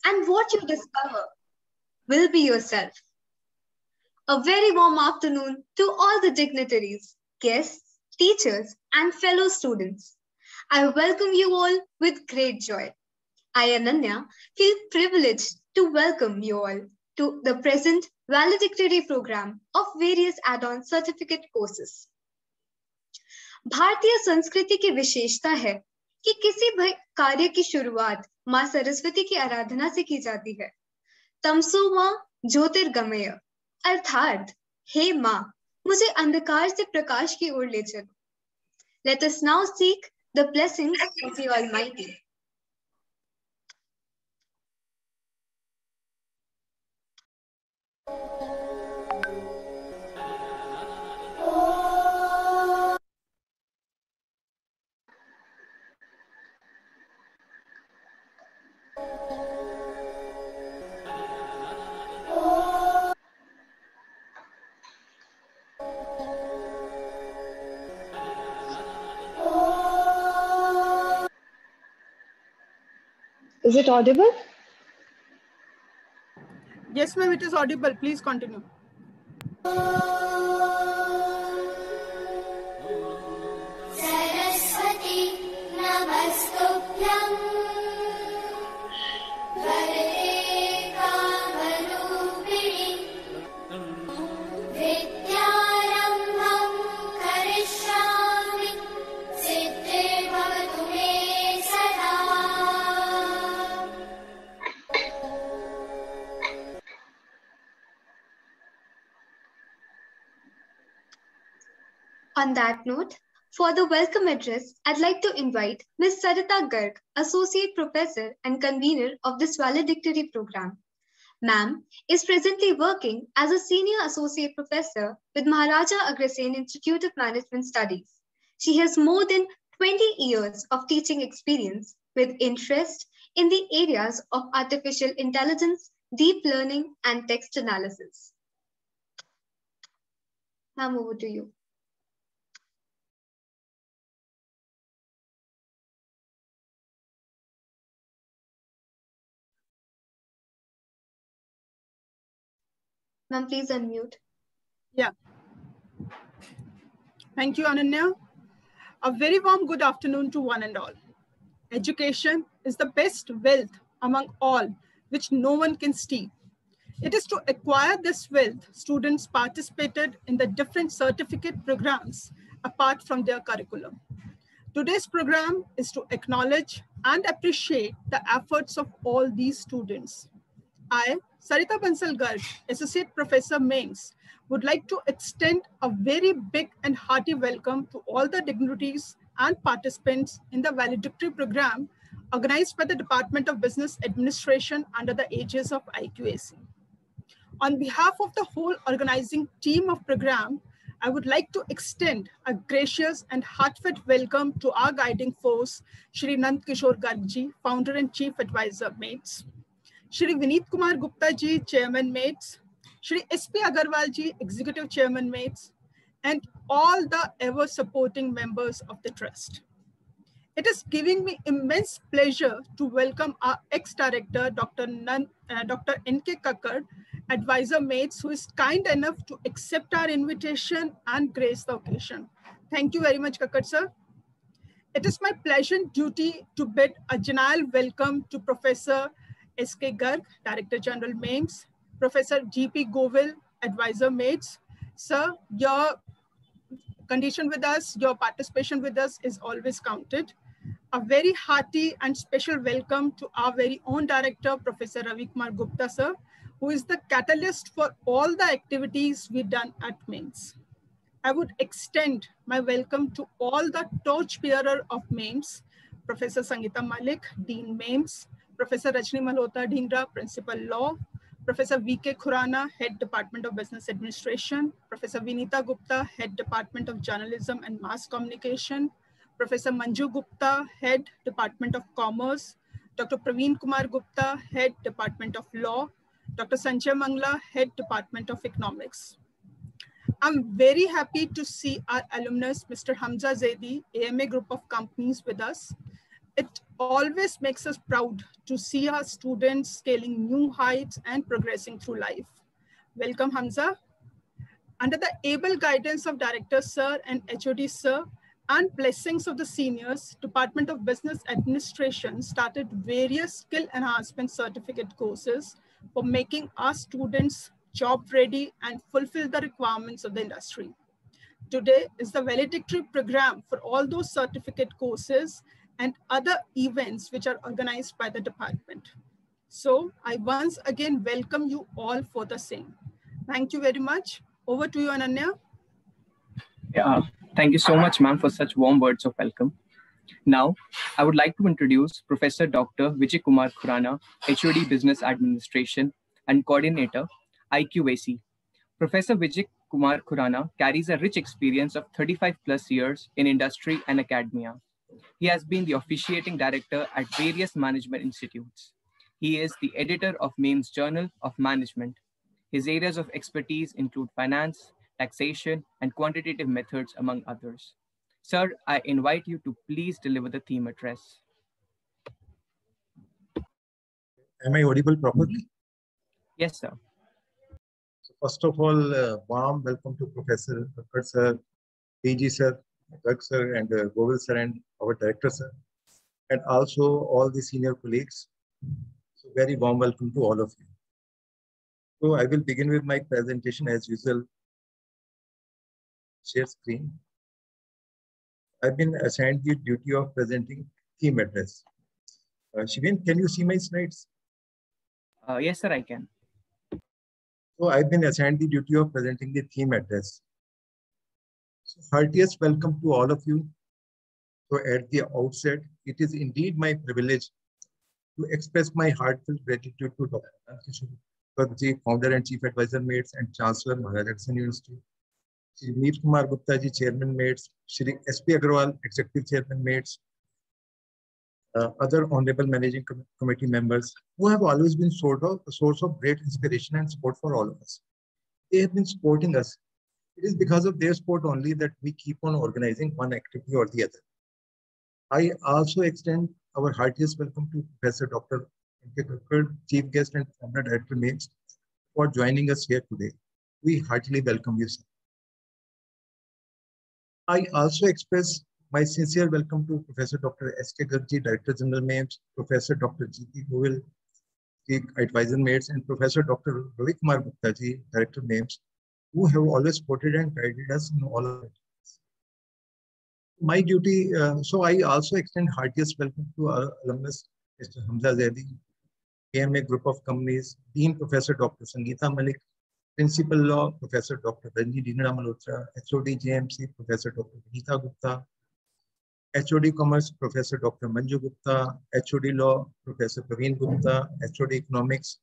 and what you discover will be yourself. A very warm afternoon to all the dignitaries, guests, teachers, and fellow students. I welcome you all with great joy. I, Ananya, feel privileged to welcome you all to the present valedictory program of various add-on certificate courses. भारतीय संस्कृति की विशेषता है कि किसी भी कार्य की शुरुआत मां सरस्वती की आराधना से की जाती है। तमसो मां ज्योतिर्गमय अर्थात हे मां मुझे अंधकार से प्रकाश की ओर ले चलो। Let us now seek the blessings of the Almighty. Is it audible? Yes, ma'am, it is audible. Please continue. Saraswati Namastubhyam Varade Kamarupini Vidyarambham Karishyami Siddhi Bhavatu Me Sada. On that note, for the welcome address, I'd like to invite Ms. Sarita Garg, Associate Professor and Convener of this valedictory program. Ma'am is presently working as a Senior Associate Professor with Maharaja Agrasen Institute of Management Studies. She has more than 20 years of teaching experience with interest in the areas of artificial intelligence, deep learning, and text analysis. Ma'am, over to you. Ma'am, please unmute. Yeah. Thank you, Ananya. A very warm good afternoon to one and all. Education is the best wealth among all, which no one can steal. It is to acquire this wealth, students participated in the different certificate programs apart from their curriculum. Today's program is to acknowledge and appreciate the efforts of all these students. I, Sarita Bansal Garg, Associate Professor Mains, would like to extend a very big and hearty welcome to all the dignitaries and participants in the valedictory program organized by the Department of Business Administration under the aegis of IQAC. On behalf of the whole organizing team of program, I would like to extend a gracious and heartfelt welcome to our guiding force, Shri Nand Kishore Garg ji, Founder and Chief Advisor, MATES. Shri Vineet Kumar Gupta ji, Chairman, MATES. Shri S.P. Agarwal ji, Executive Chairman, MATES. And all the ever supporting members of the trust. It is giving me immense pleasure to welcome our ex-director, Dr. N.K. Kakkar, Advisor MATES, who is kind enough to accept our invitation and grace the occasion. Thank you very much, Kakkar sir. It is my pleasant duty to bid a genial welcome to Professor S.K. Garg, Director General MATES, Professor G.P. Govil, Advisor MATES. Sir, your condition with us, your participation with us is always counted. A very hearty and special welcome to our very own director, Professor Ravi Kumar Gupta sir, who is the catalyst for all the activities we've done at MAIMS. I would extend my welcome to all the torchbearer of MAIMS, Professor Sangeeta Malik, Dean MAIMS, Professor Rajni Malhotra Dhingra, Principal Law, Professor V.K. Khurana, Head Department of Business Administration, Professor Vinita Gupta, Head Department of Journalism and Mass Communication, Professor Manju Gupta, Head Department of Commerce, Dr. Praveen Kumar Gupta, Head Department of Law, Dr. Sanjay Mangla, Head Department of Economics. I'm very happy to see our alumnus, Mr. Hamza Zaidi, AMA Group of Companies with us. It always makes us proud to see our students scaling new heights and progressing through life. Welcome, Hamza. Under the able guidance of Director Sir and HOD Sir and blessings of the seniors, Department of Business Administration started various skill enhancement certificate courses for making our students job ready and fulfill the requirements of the industry. Today is the valedictory program for all those certificate courses and other events which are organized by the department. So I once again welcome you all for the same. Thank you very much. Over to you, Ananya. Yeah, thank you so much, ma'am, for such warm words of welcome. Now, I would like to introduce Professor Dr. Vijay Kumar Khurana, HOD Business Administration and Coordinator, IQAC. Professor Vijay Kumar Khurana carries a rich experience of 35 plus years in industry and academia. He has been the officiating director at various management institutes. He is the editor of MAME's Journal of Management. His areas of expertise include finance, taxation, and quantitative methods, among others. Sir, I invite you to please deliver the theme address. Am I audible properly? Yes, sir. So first of all, warm welcome to Professor Thakkar sir, PG sir, Garg sir, and Govil sir, and our director sir, and also all the senior colleagues. So very warm welcome to all of you. So I will begin with my presentation as usual. Share screen. I've been assigned the duty of presenting theme address. Shivin, can you see my slides? Yes, sir, I can. So I've been assigned the duty of presenting the theme address. So heartiest welcome to all of you. So at the outset, it is indeed my privilege to express my heartfelt gratitude to Dr. Kishore, founder and chief advisor mates and chancellor Maharaja Agrawal University. Shri Meet Kumar Gupta ji, chairman mates. Shri SP Agrawal, executive chairman mates. Other honorable managing committee members who have always been a source of great inspiration and support for all of us. They have been supporting us. It is because of their support only that we keep on organizing one activity or the other. I also extend our heartiest welcome to Professor Dr. M.K. Kakkad, Chief Guest and Former Director MAMES, for joining us here today. We heartily welcome you, sir. I also express my sincere welcome to Professor Dr. S.K. Garg, Director General MAMES, Professor Dr. G.P. Govil, Chief Advisor MAMES, and Professor Dr. Ravi Kumar Gupta, Director MAMES, who have always supported and guided us in all of it. My duty, so I also extend heartiest welcome to our alumnus, Mr. Hamza Zaidi, KMA Group of Companies, Dean Professor Dr. Sangeeta Malik, Principal Law, Professor Dr. Ranji Dingra Malhotra, HOD JMC, Professor Dr. Geeta Gupta, HOD Commerce, Professor Dr. Manju Gupta, HOD Law, Professor Praveen Gupta, HOD Economics,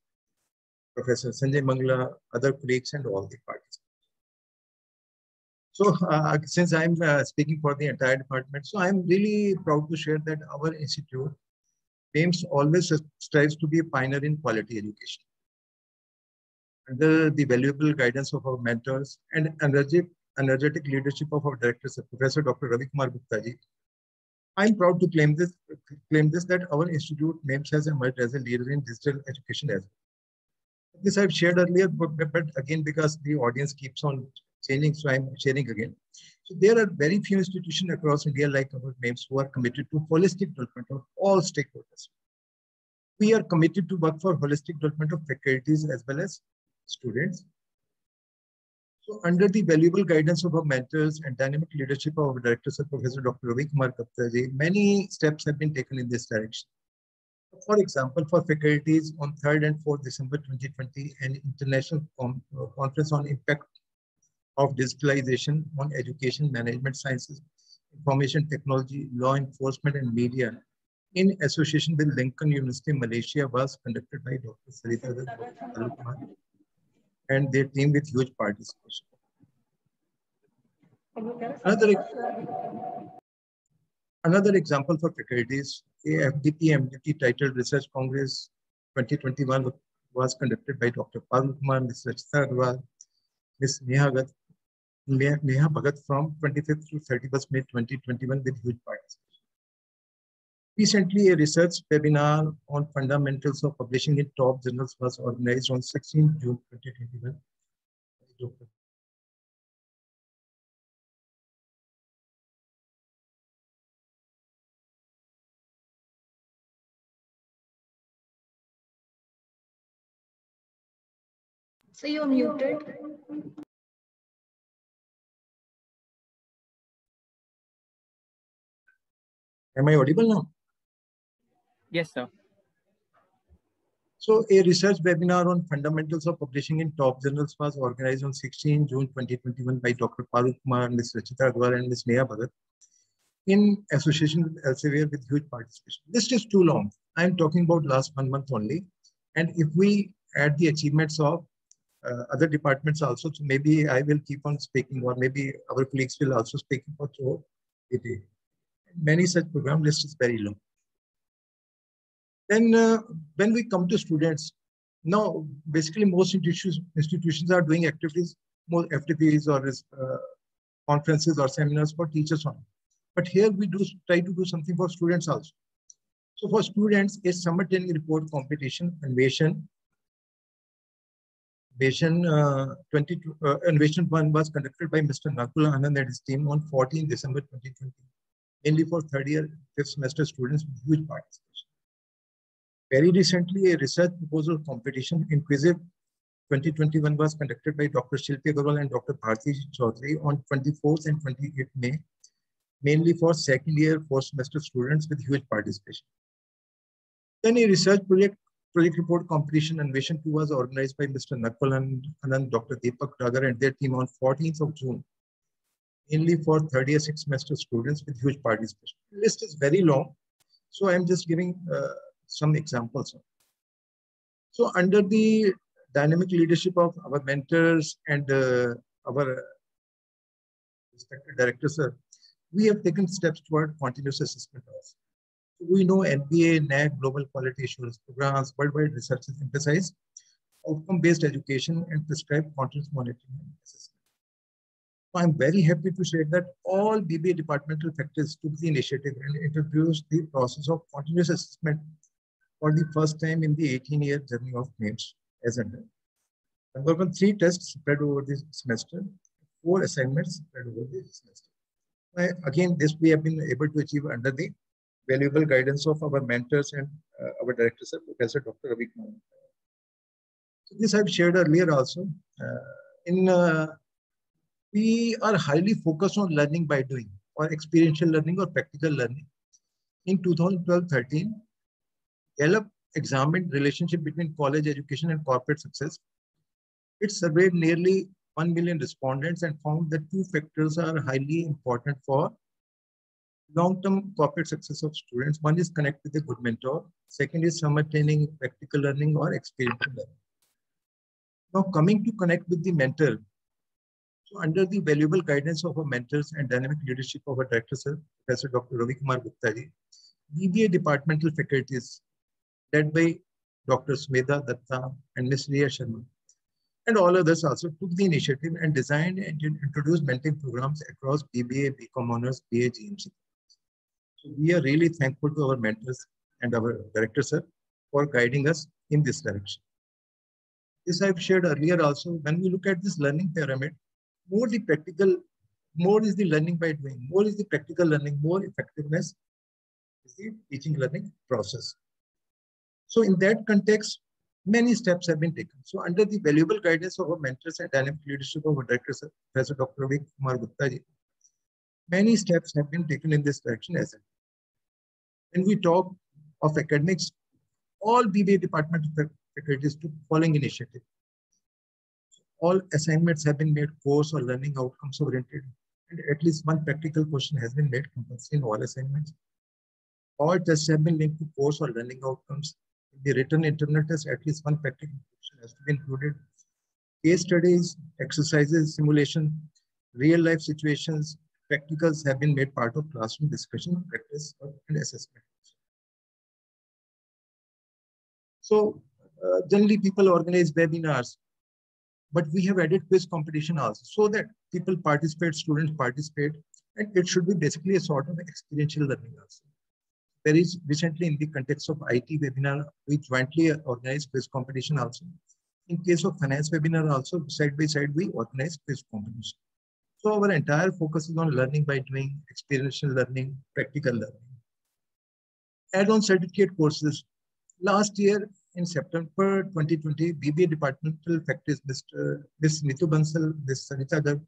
Professor Sanjay Mangla, other colleagues, and all the parties. So since I'm speaking for the entire department, so I'm really proud to share that our institute MAMES always strives to be a pioneer in quality education. Under the valuable guidance of our mentors and energetic leadership of our director, Professor Dr. Ravi Kumar Gupta ji, I'm proud to claim this that our institute MAMES has emerged as a leader in digital education as well. This I've shared earlier, but again, because the audience keeps on changing, so I'm sharing again. So there are very few institutions across India like our MAMES who are committed to holistic development of all stakeholders. We are committed to work for holistic development of faculties as well as students. So under the valuable guidance of our mentors and dynamic leadership of our director, Professor Dr. Ravi Kumar Gupta ji, many steps have been taken in this direction. For example, for faculties, on 3rd and 4th December 2020, an international conference on impact of digitalization on education, management sciences, information technology, law enforcement, and media in association with Lincoln University, Malaysia was conducted by Dr. Sarita Kumar and their team with huge participation. Another example for faculties, AFDP MDT titled Research Congress 2021 was conducted by Dr. Parul Kumar, Ms. Rachita Agrawal, Ms. Neha Bhagat from 25th to 31st May 2021 with huge participation. Recently, a research webinar on fundamentals of publishing in top journals was organized on 16 June 2021. So you're muted. Am I audible now? Yes, sir. So a research webinar on fundamentals of publishing in top journals was organized on 16 June 2021 by Dr. Farooq Kumar, Ms. Rachita Agrawal, and Ms. Neha Bhagat in association with Elsevier with huge participation. This is too long. I'm talking about last 1 month only. And if we add the achievements of other departments also, so maybe I will keep on speaking, or maybe our colleagues will also speak for through it. Many such program list is very long. Then when we come to students, now basically most institutions are doing activities, more FTPs or conferences or seminars for teachers only. But here we do try to do something for students also. So for students, a summer training report competition, Innovation 1 was conducted by Mr. Nakul Anand and his team on 14 December 2020, mainly for third year, fifth semester students with huge participation. Very recently, a research proposal competition, Inquisive 2021, was conducted by Dr. Shilpi Agarwal and Dr. Bharti Chaudhary on 24th and 28th May, mainly for second year, fourth semester students with huge participation. Then a research project report competition, Innovation 2, was organized by Mr. Nakul and Dr. Deepak Dagar and their team on 14th of June, mainly for third year, sixth semester students with huge participation. The list is very long, so I'm just giving some examples. So under the dynamic leadership of our mentors and our respected directors, we have taken steps toward continuous assessment also. We know NBA, NAAC, Global Quality Assurance Programs, worldwide researchers emphasize outcome-based education and prescribe continuous monitoring and assessment. So I'm very happy to share that all BBA departmental factors took the initiative and introduced the process of continuous assessment for the first time in the 18-year journey of NAIMS as under. Number one, 3 tests spread over the semester, 4 assignments spread over the semester. Again, this we have been able to achieve under the valuable guidance of our mentors and our director, sir, Professor Dr. Ravi Kumar. So this I've shared earlier also. We are highly focused on learning by doing, or experiential learning or practical learning. In 2012-13, Gallup examined relationship between college education and corporate success. It surveyed nearly 1 million respondents and found that 2 factors are highly important for long-term corporate success of students. One is connect with a good mentor. Second is summer training, practical learning, or experiential learning. Now coming to connect with the mentor. So under the valuable guidance of our mentors and dynamic leadership of our director, sir, Professor Dr. Ravi Kumar Gupta ji, BBA departmental faculties led by Dr. Smedha Datta and Ms. Riya Sharma, and all others also took the initiative and designed and introduced mentoring programs across BBA, BCom Honors, BA, GMC. So we are really thankful to our mentors and our director, sir, for guiding us in this direction. This I've shared earlier also. When we look at this learning pyramid, more is the learning by doing, more is the practical learning, more effectiveness is the teaching learning process. So in that context, many steps have been taken. So under the valuable guidance of our mentors and dynamic leadership of our director, sir, Professor Dr. Ravi Kumar Gupta ji, many steps have been taken in this direction as well. When we talk of academics, all BBA department faculties took following initiative. All assignments have been made course or learning outcomes oriented, and at least one practical question has been made compulsory in all assignments. All tests have been linked to course or learning outcomes. In the written internal test, at least one practical question has to be included. Case studies, exercises, simulation, real life situations, practicals have been made part of classroom discussion, practice, and assessment. So generally people organize webinars, but we have added quiz competition also so that people participate, students participate, and it should be basically a sort of experiential learning also. very recently in the context of IT webinar, we jointly organized quiz competition also. In case of finance webinar also, side by side, we organize quiz competition. So our entire focus is on learning by doing, experiential learning, practical learning. Add-on certificate courses. Last year in September 2020, BBA departmental faculties, Ms. Nitu Bansal, Ms. Sarita Garg,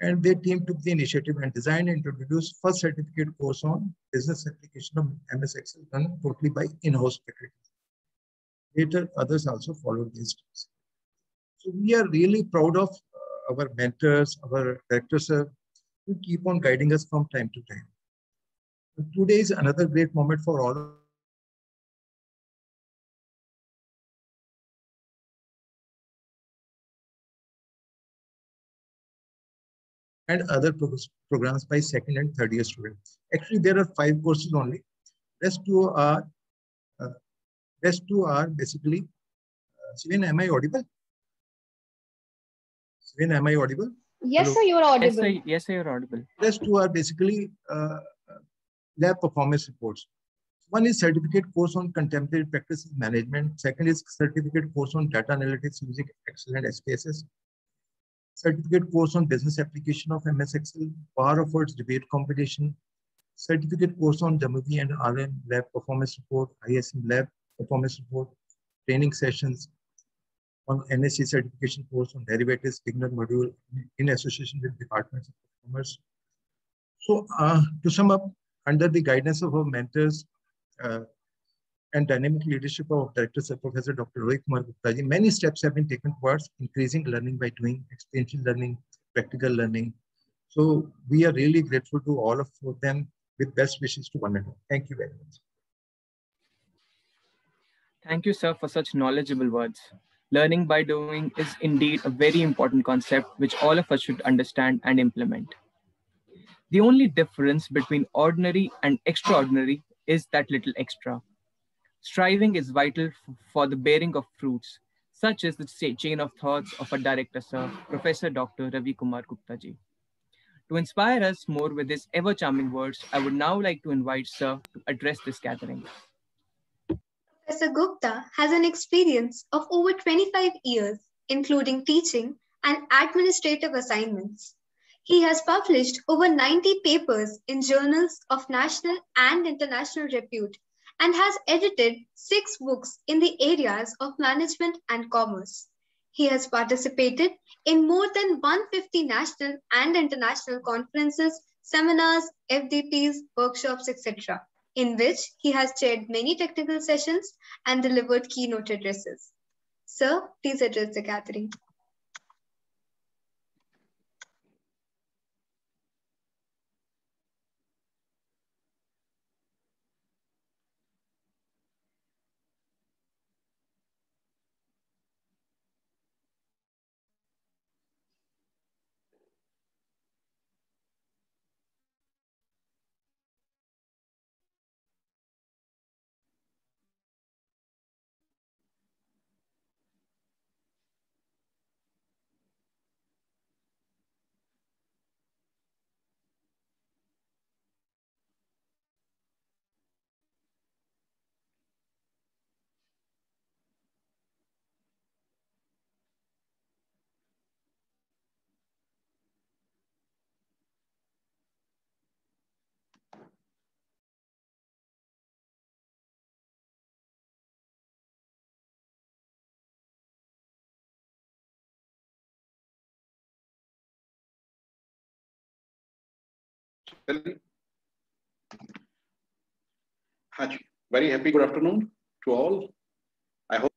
and their team took the initiative and designed and introduced first certificate course on business application of MS Excel done totally by in-house faculty. Later, others also followed these steps. So we are really proud of our mentors, our directors who keep on guiding us from time to time. Today is another great moment for all and other programs by second and third year students. Actually, there are 5 courses only. Rest two are basically. Shiven, am I audible? Shiven, am I audible? Yes, Hello? sir, you're audible. Yes, sir, you're audible. Rest two are basically lab performance reports. One is certificate course on contemporary practices management. Second is certificate course on data analytics using Excel and SPSS. Certificate course on business application of MS Excel, Bar of Words debate competition, certificate course on WB and RM lab performance report, ISM lab performance report, training sessions on NSC certification course on derivatives beginner module in association with departments of commerce. So to sum up, under the guidance of our mentors and dynamic leadership of Director Sir Professor Dr. Rohit Kumar Gupta ji, many steps have been taken towards increasing learning by doing, experiential learning, practical learning. So we are really grateful to all of them with best wishes to one another. Thank you very much. Thank you, sir, for such knowledgeable words. Learning by doing is indeed a very important concept which all of us should understand and implement. The only difference between ordinary and extraordinary is that little extra. Striving is vital for the bearing of fruits, such as the chain of thoughts of our director, sir, Professor Dr. Ravi Kumar Gupta ji. To inspire us more with his ever-charming words, I would now like to invite sir to address this gathering. Professor Gupta has an experience of over 25 years, including teaching and administrative assignments. He has published over 90 papers in journals of national and international repute and has edited 6 books in the areas of management and commerce. He has participated in more than 150 national and international conferences, seminars, FDPs, workshops, etc., in which he has chaired many technical sessions and delivered keynote addresses. Sir, please address the gathering. Very happy good afternoon to all. I hope.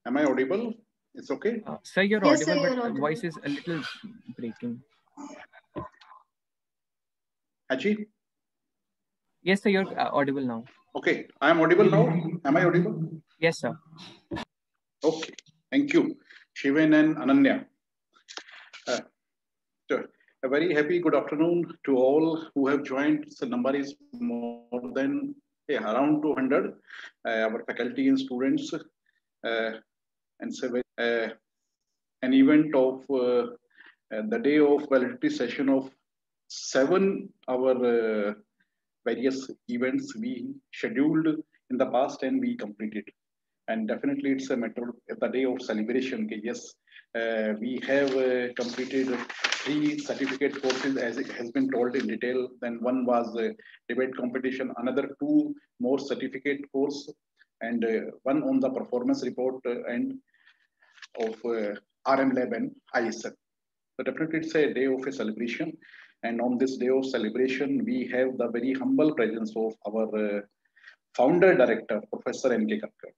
Am I audible? It's okay? Sir, you're Yes, audible, sir, you're but audible. voice is a little breaking. Haji? Yes, sir, you're audible now. Okay, I am audible now. Am I audible? Yes, sir. Okay, thank you, Shiven and Ananya. A very happy good afternoon to all who have joined. The number is more than around 200, our faculty and students. And so an event of the day of validity session of 7 our various events we scheduled in the past and we completed. And definitely it's a matter of the day of celebration. Okay, yes, we have completed 3 certificate courses as it has been told in detail. Then one was a debate competition, another 2 more certificate course, and one on the performance report and of RM Lab and ISM. So definitely it's a day of a celebration. And on this day of celebration, we have the very humble presence of our founder director, Professor N.K. Katkar.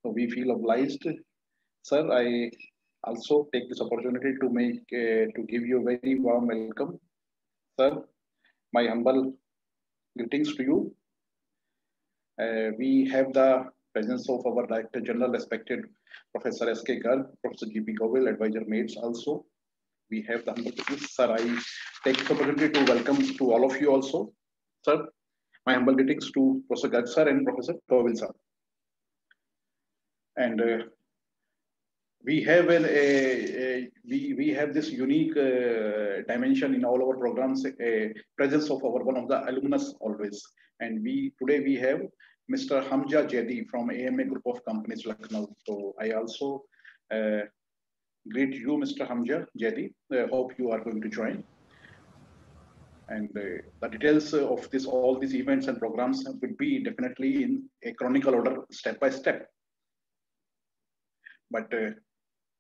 So we feel obliged. Sir, I also take this opportunity to give you a very warm welcome. Sir, my humble greetings to you. We have the presence of our Director General, respected Professor S.K. Garg, Professor G.P. Govil, advisor mates also. We have the humble greetings. Sir, I take this opportunity to welcome to all of you also. Sir, my humble greetings to Professor Garg sir and Professor Govil sir. And we have we have this unique dimension in all our programs, presence of our one of the alumnus always. And today we have Mr. Hamza Jedi from AMA Group of Companies Lucknow. So I also greet you, Mr. Hamza Jedi. Hope you are going to join. And the details of all these events and programs will be definitely in a chronicle order, step by step. But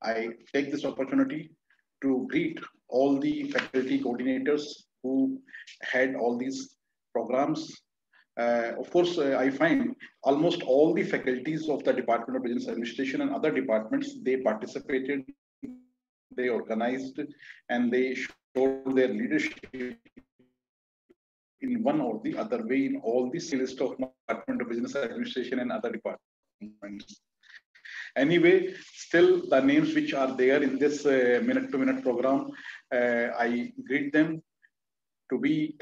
I take this opportunity to greet all the faculty coordinators who had all these programs. Of course, I find almost all the faculties of the Department of Business Administration and other departments, they participated, they organized, and they showed their leadership in one or the other way in all the list of Department of Business Administration and other departments. Anyway, still the names which are there in this minute-to-minute program, I greet them to be,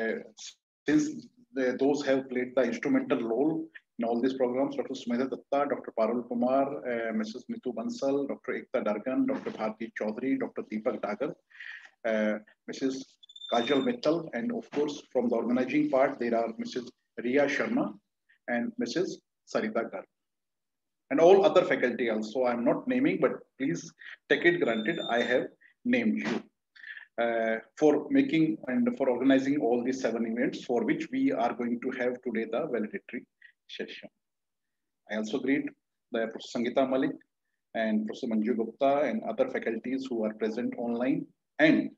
since those have played the instrumental role in all these programs, Dr. Sumedha Datta, Dr. Parul Kumar, Mrs. Nitu Bansal, Dr. Ekta Dargan, Dr. Bharti Chaudhary, Dr. Deepak Dagar, Mrs. Kajal Mittal, and of course, from the organizing part, there are Mrs. Riya Sharma and Mrs. Sarita Garg. And all other faculty also. I'm not naming, but please take it granted, I have named you for making and for organizing all these 7 events for which we are going to have today the valedictory session. I also greet the Professor Sangeeta Malik and Professor Manju Gupta and other faculties who are present online, and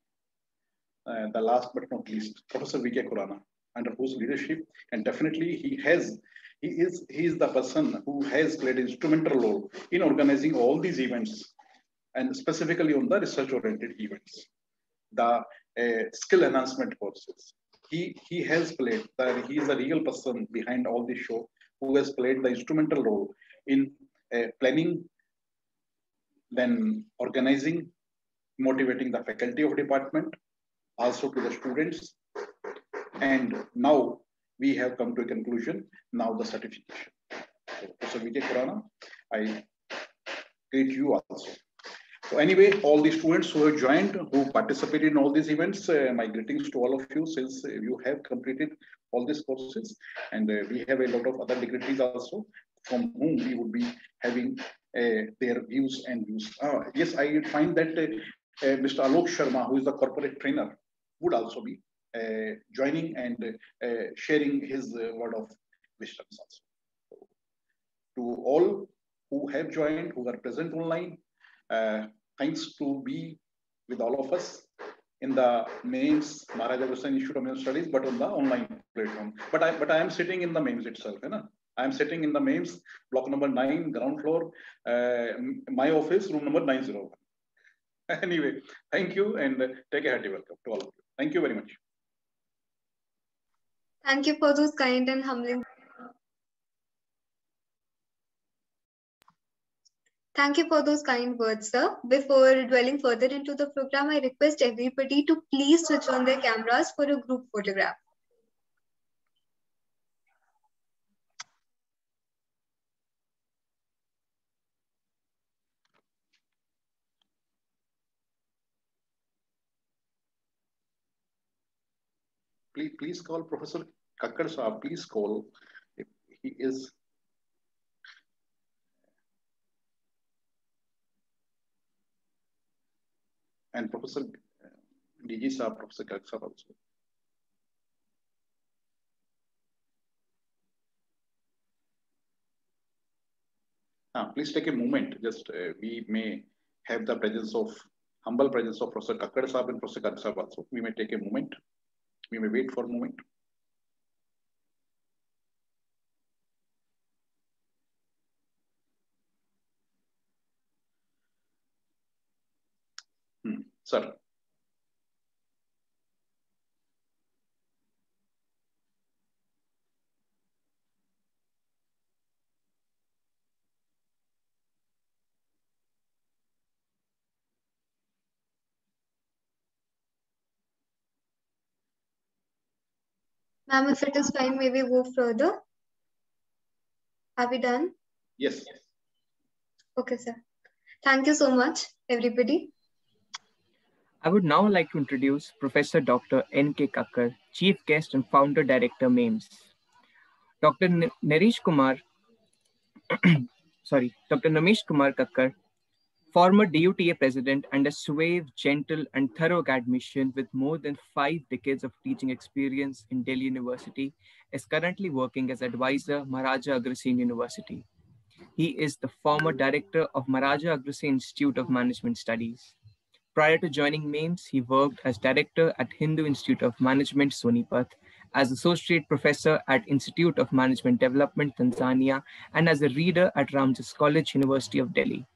the last but not least, Professor V.K. Khurana, under whose leadership, and definitely he is the person who has played instrumental role in organizing all these events, and specifically on the research-oriented events, the skill enhancement courses. He has played, he is a real person behind all this show who has played the instrumental role in planning, then organizing, motivating the faculty of department, also to the students. And now we have come to a conclusion, now the certification. So, Professor Vijay Khurana, I greet you also. So anyway, all the students who have joined, who participated in all these events, my greetings to all of you, since you have completed all these courses. And we have a lot of other dignitaries also, from whom we would be having their views and views. Yes, I find that Mr. Alok Sharma, who is the corporate trainer, would also be joining and sharing his word of wisdom also. So, to all who have joined, who are present online, thanks to be with all of us in the MEIMS, Maharaja Agrawal Institute of Medical Studies, but on the online platform. But I am sitting in the MEIMS itself. I am sitting in the MEIMS, block number 9, ground floor, my office, room number 901. Anyway, thank you and take a hearty welcome to all of you. Thank you very much. Thank you for those kind and humbling. Thank you for those kind words, sir. Before dwelling further into the program, I request everybody to please switch on their cameras for a group photograph. please call Professor Kakkad Saab. Please call if he is. And Professor DG Saab, Professor Kakkad Saab also. Please take a moment. Just we may have the humble presence of Professor Kakkad Saab and Professor Kakkad Saab also. We may take a moment. We may wait for a moment. Sir. Ma'am, if it is fine, may we move further? Are we done? Yes. Okay, sir. Thank you so much, everybody. I would now like to introduce Professor Dr. N.K. Kakkar, Chief Guest and Founder Director, MAIMS. Dr. Naresh Kumar Kakkar, former DUTA president and a suave, gentle, and thorough academician with more than 5 decades of teaching experience in Delhi University, is currently working as advisor Maharaja Agrasen University. He is the former director of Maharaja Agrasen Institute of Management Studies. Prior to joining MAIMS, he worked as director at Hindu Institute of Management, Sonipat, as associate professor at Institute of Management Development, Tanzania, and as a reader at Ramjas College, University of Delhi.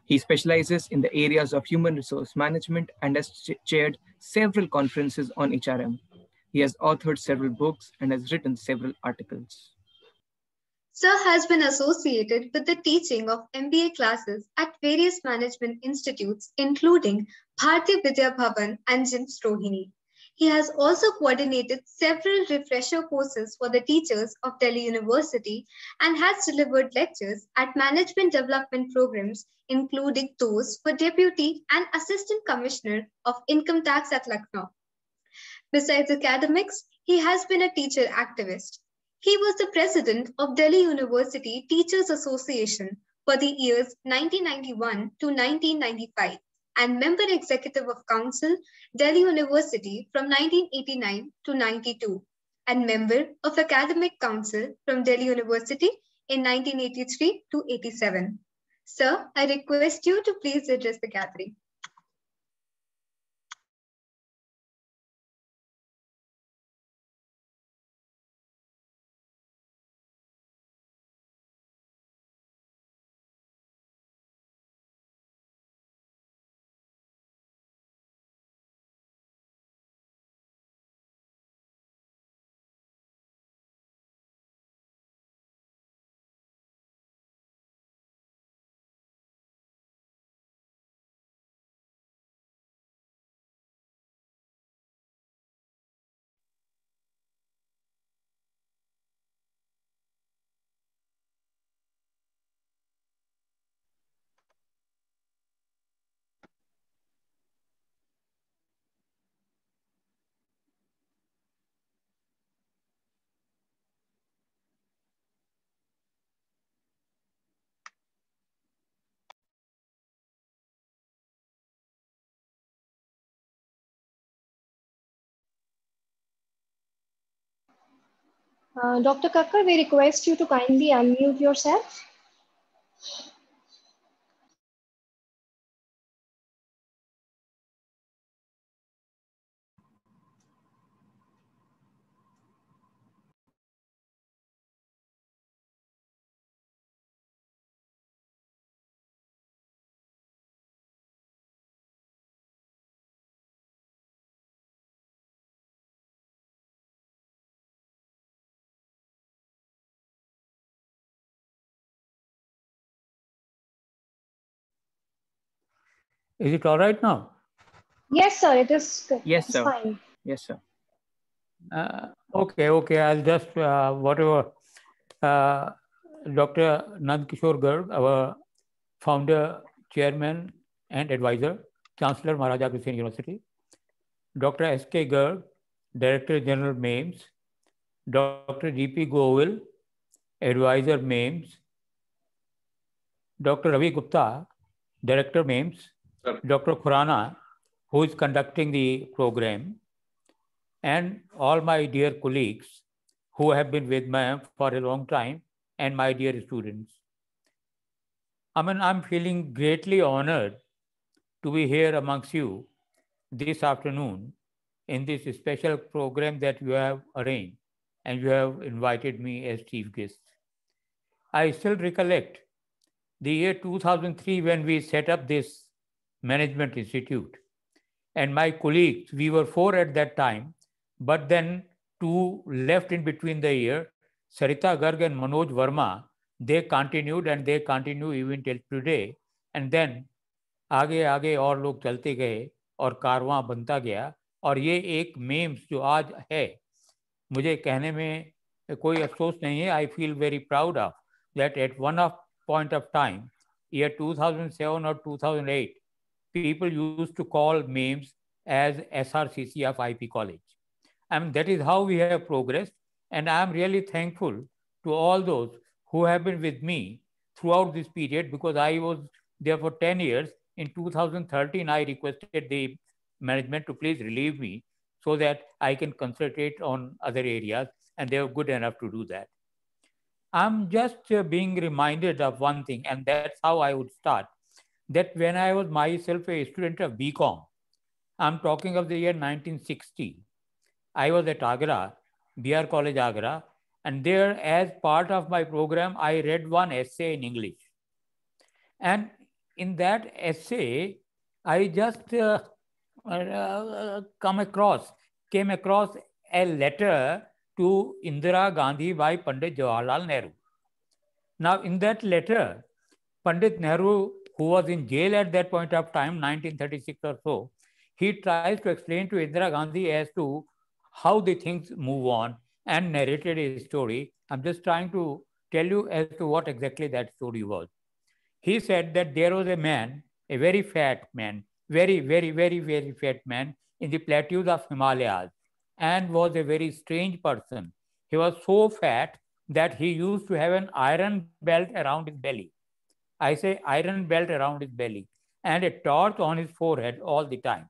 He specializes in the areas of human resource management and has chaired several conferences on HRM. He has authored several books and has written several articles. Sir has been associated with the teaching of MBA classes at various management institutes, including Bharati Vidya Bhavan and JIMS Rohini. He has also coordinated several refresher courses for the teachers of Delhi University and has delivered lectures at management development programs, including those for Deputy and Assistant Commissioner of Income Tax at Lucknow. Besides academics, he has been a teacher activist. He was the president of Delhi University Teachers Association for the years 1991 to 1995 and member executive of council, Delhi University from 1989 to 92 and member of academic council from Delhi University in 1983 to 87. Sir, I request you to please address the gathering. Dr. Kakkar, we request you to kindly unmute yourself. Is it all right now? Yes, sir, it is good. Yes, It's sir. fine. Yes, sir. Okay. I'll just, whatever. Dr. Nand Kishore Garg, our founder, chairman, and advisor, Chancellor Maharaja Agrasen University. Dr. S.K. Garg, Director General MAIMS, Dr. G.P. Govil, Advisor MAIMS, Dr. Ravi Gupta, Director MAIMS, Dr. Khurana, who is conducting the program, and all my dear colleagues who have been with me for a long time, and my dear students. I'm feeling greatly honored to be here amongst you this afternoon in this special program that you have arranged and you have invited me as chief guest. I still recollect the year 2003 when we set up this management institute. And my colleagues, we were 4 at that time, but then 2 left in between the year, Sarita Garg and Manoj Verma. They continued and they continue even till today. And then आगे आगे और लोग चलते गए और कारवां बनता गया और ये एक मेम्स जो आज है, मुझे कहने में कोई अफसोस नहीं है. I feel very proud of that at one of point of time, year 2007 or 2008, people used to call MEMS as SRCC of IP College. And that is how we have progressed. And I am really thankful to all those who have been with me throughout this period, because I was there for 10 years. In 2013, I requested the management to please relieve me so that I can concentrate on other areas, and they were good enough to do that. I'm just being reminded of one thing, and that's how I would start. That when I was myself a student of BCom, I'm talking of the year 1960, I was at Agra, BR College Agra, and there, as part of my program, I read one essay in English. And in that essay, I just came across a letter to Indira Gandhi by Pandit Jawaharlal Nehru. Now, in that letter, Pandit Nehru, who was in jail at that point of time, 1936 or so, he tries to explain to Indira Gandhi as to how the things move on and narrated a story. I'm just trying to tell you as to what exactly that story was. He said that there was a man, a very fat man, very, very, very, very fat man in the plateaus of Himalayas, and was a very strange person. He was so fat that he used to have an iron belt around his belly. I say iron belt around his belly, and a torch on his forehead all the time.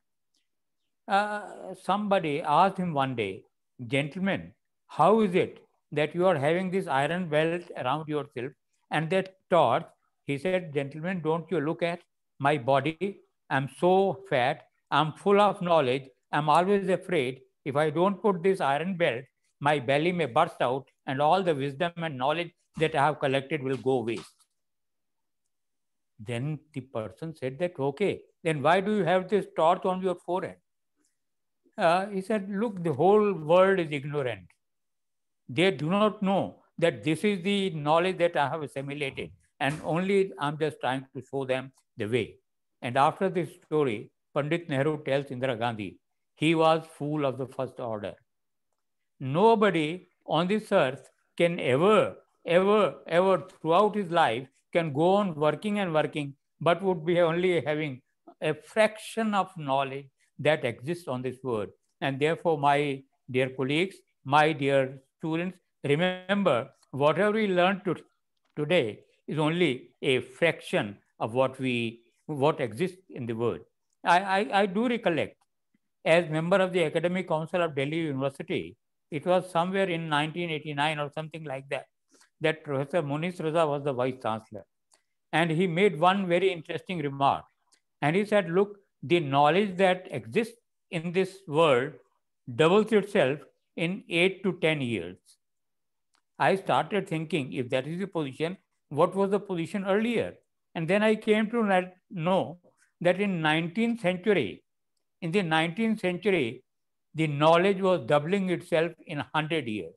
Somebody asked him one day, "Gentlemen, how is it that you are having this iron belt around yourself and that torch?" He said, "Gentlemen, don't you look at my body? I'm so fat. I'm full of knowledge. I'm always afraid if I don't put this iron belt, my belly may burst out and all the wisdom and knowledge that I have collected will go waste." Then the person said that, "Okay, then why do you have this torch on your forehead?" He said, "Look, the whole world is ignorant. They do not know that this is the knowledge that I have assimilated, and only I'm just trying to show them the way." And after this story, Pandit Nehru tells Indira Gandhi, he was fool of the first order. Nobody on this earth can ever throughout his life can go on working and working, but would be only having a fraction of knowledge that exists on this world. And therefore, my dear colleagues, my dear students, remember, whatever we learned today is only a fraction of what exists in the world. I do recollect, as member of the Academic Council of Delhi University, it was somewhere in 1989 or something like that, that Professor Munis Raza was the Vice Chancellor. And he made one very interesting remark. And he said, "Look, the knowledge that exists in this world doubles itself in 8 to 10 years. I started thinking, if that is the position, what was the position earlier? And then I came to know that in the 19th century, the knowledge was doubling itself in 100 years.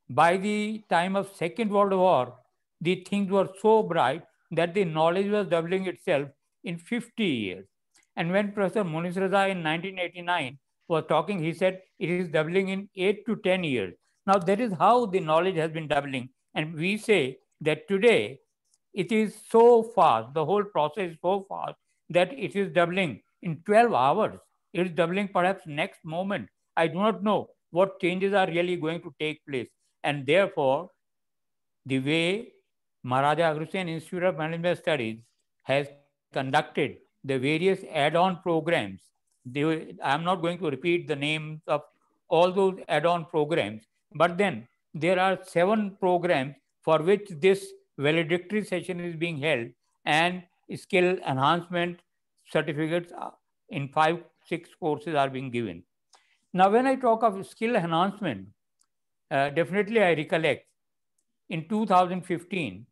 By the time of Second World War, the things were so bright that the knowledge was doubling itself in 50 years. And when Professor Munis Raza in 1989 was talking, he said it is doubling in 8 to 10 years. Now, that is how the knowledge has been doubling. And we say that today it is so fast, the whole process is so fast that it is doubling in 12 hours. It is doubling perhaps next moment. I do not know what changes are really going to take place. And therefore, the way Maharaja Agrawal Institute of Management Studies has conducted the various add-on programs. I'm not going to repeat the names of all those add-on programs, but then there are 7 programs for which this valedictory session is being held, and skill enhancement certificates in 5-6 courses are being given. Now, when I talk of skill enhancement, definitely I recollect in 2015,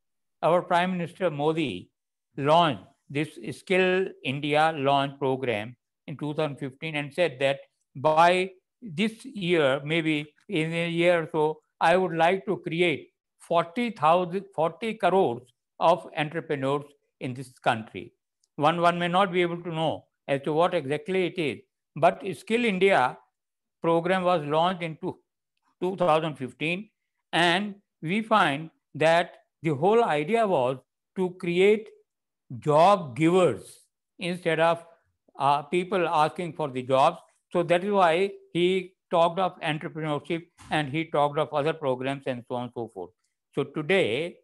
our Prime Minister Modi launched this Skill India launch program in 2015 and said that by this year, maybe in a year or so, I would like to create 40 crores of entrepreneurs in this country. One may not be able to know as to what exactly it is, but Skill India program was launched in 2015, and we find that the whole idea was to create job givers instead of people asking for the jobs. So that is why he talked of entrepreneurship and he talked of other programs and so on and so forth. So today,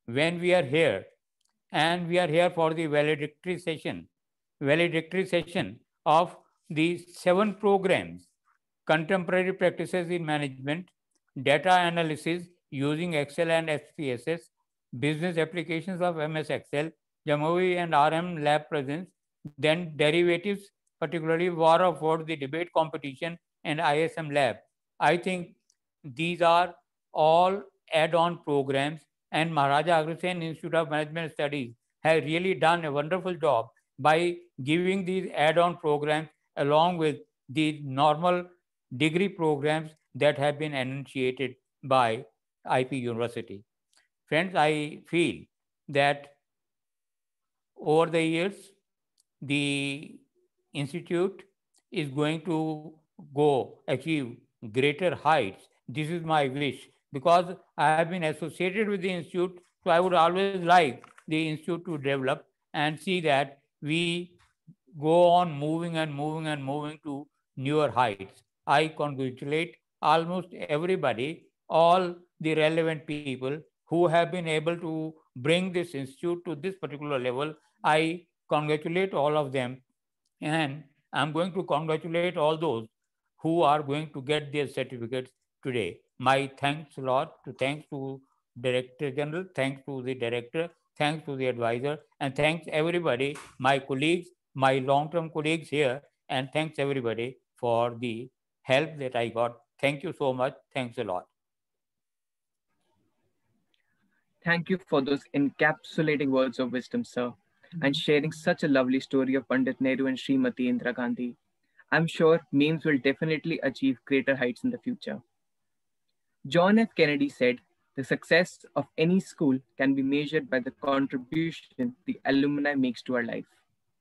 when we are here, and we are here for the valedictory session of the 7 programs: contemporary practices in management, data analysis using Excel and SPSS, business applications of MS Excel, Jamovi and RM lab presence, then derivatives, particularly War of Words, the debate competition, and ISM lab. I think these are all add-on programs, and Maharaja Agrawal Institute of Management Studies has really done a wonderful job by giving these add-on programs along with the normal degree programs that have been initiated by IP University. Friends, I feel that over the years, the institute is going to achieve greater heights. This is my wish, because I have been associated with the institute, so I would always like the institute to develop and see that we go on moving and moving and moving to newer heights. I congratulate almost everybody, all the relevant people who have been able to bring this institute to this particular level. I congratulate all of them, and I'm going to congratulate all those who are going to get their certificates today. My thanks a lot, thanks to Director General, thanks to the Director, thanks to the advisor, and thanks everybody, my colleagues, my long-term colleagues here, and thanks everybody for the help that I got. Thank you so much. Thanks a lot. Thank you for those encapsulating words of wisdom, sir, and sharing such a lovely story of Pandit Nehru and Srimati Indira Gandhi. I'm sure MEMS will definitely achieve greater heights in the future. John F. Kennedy said, "The success of any school can be measured by the contribution the alumni makes to our life."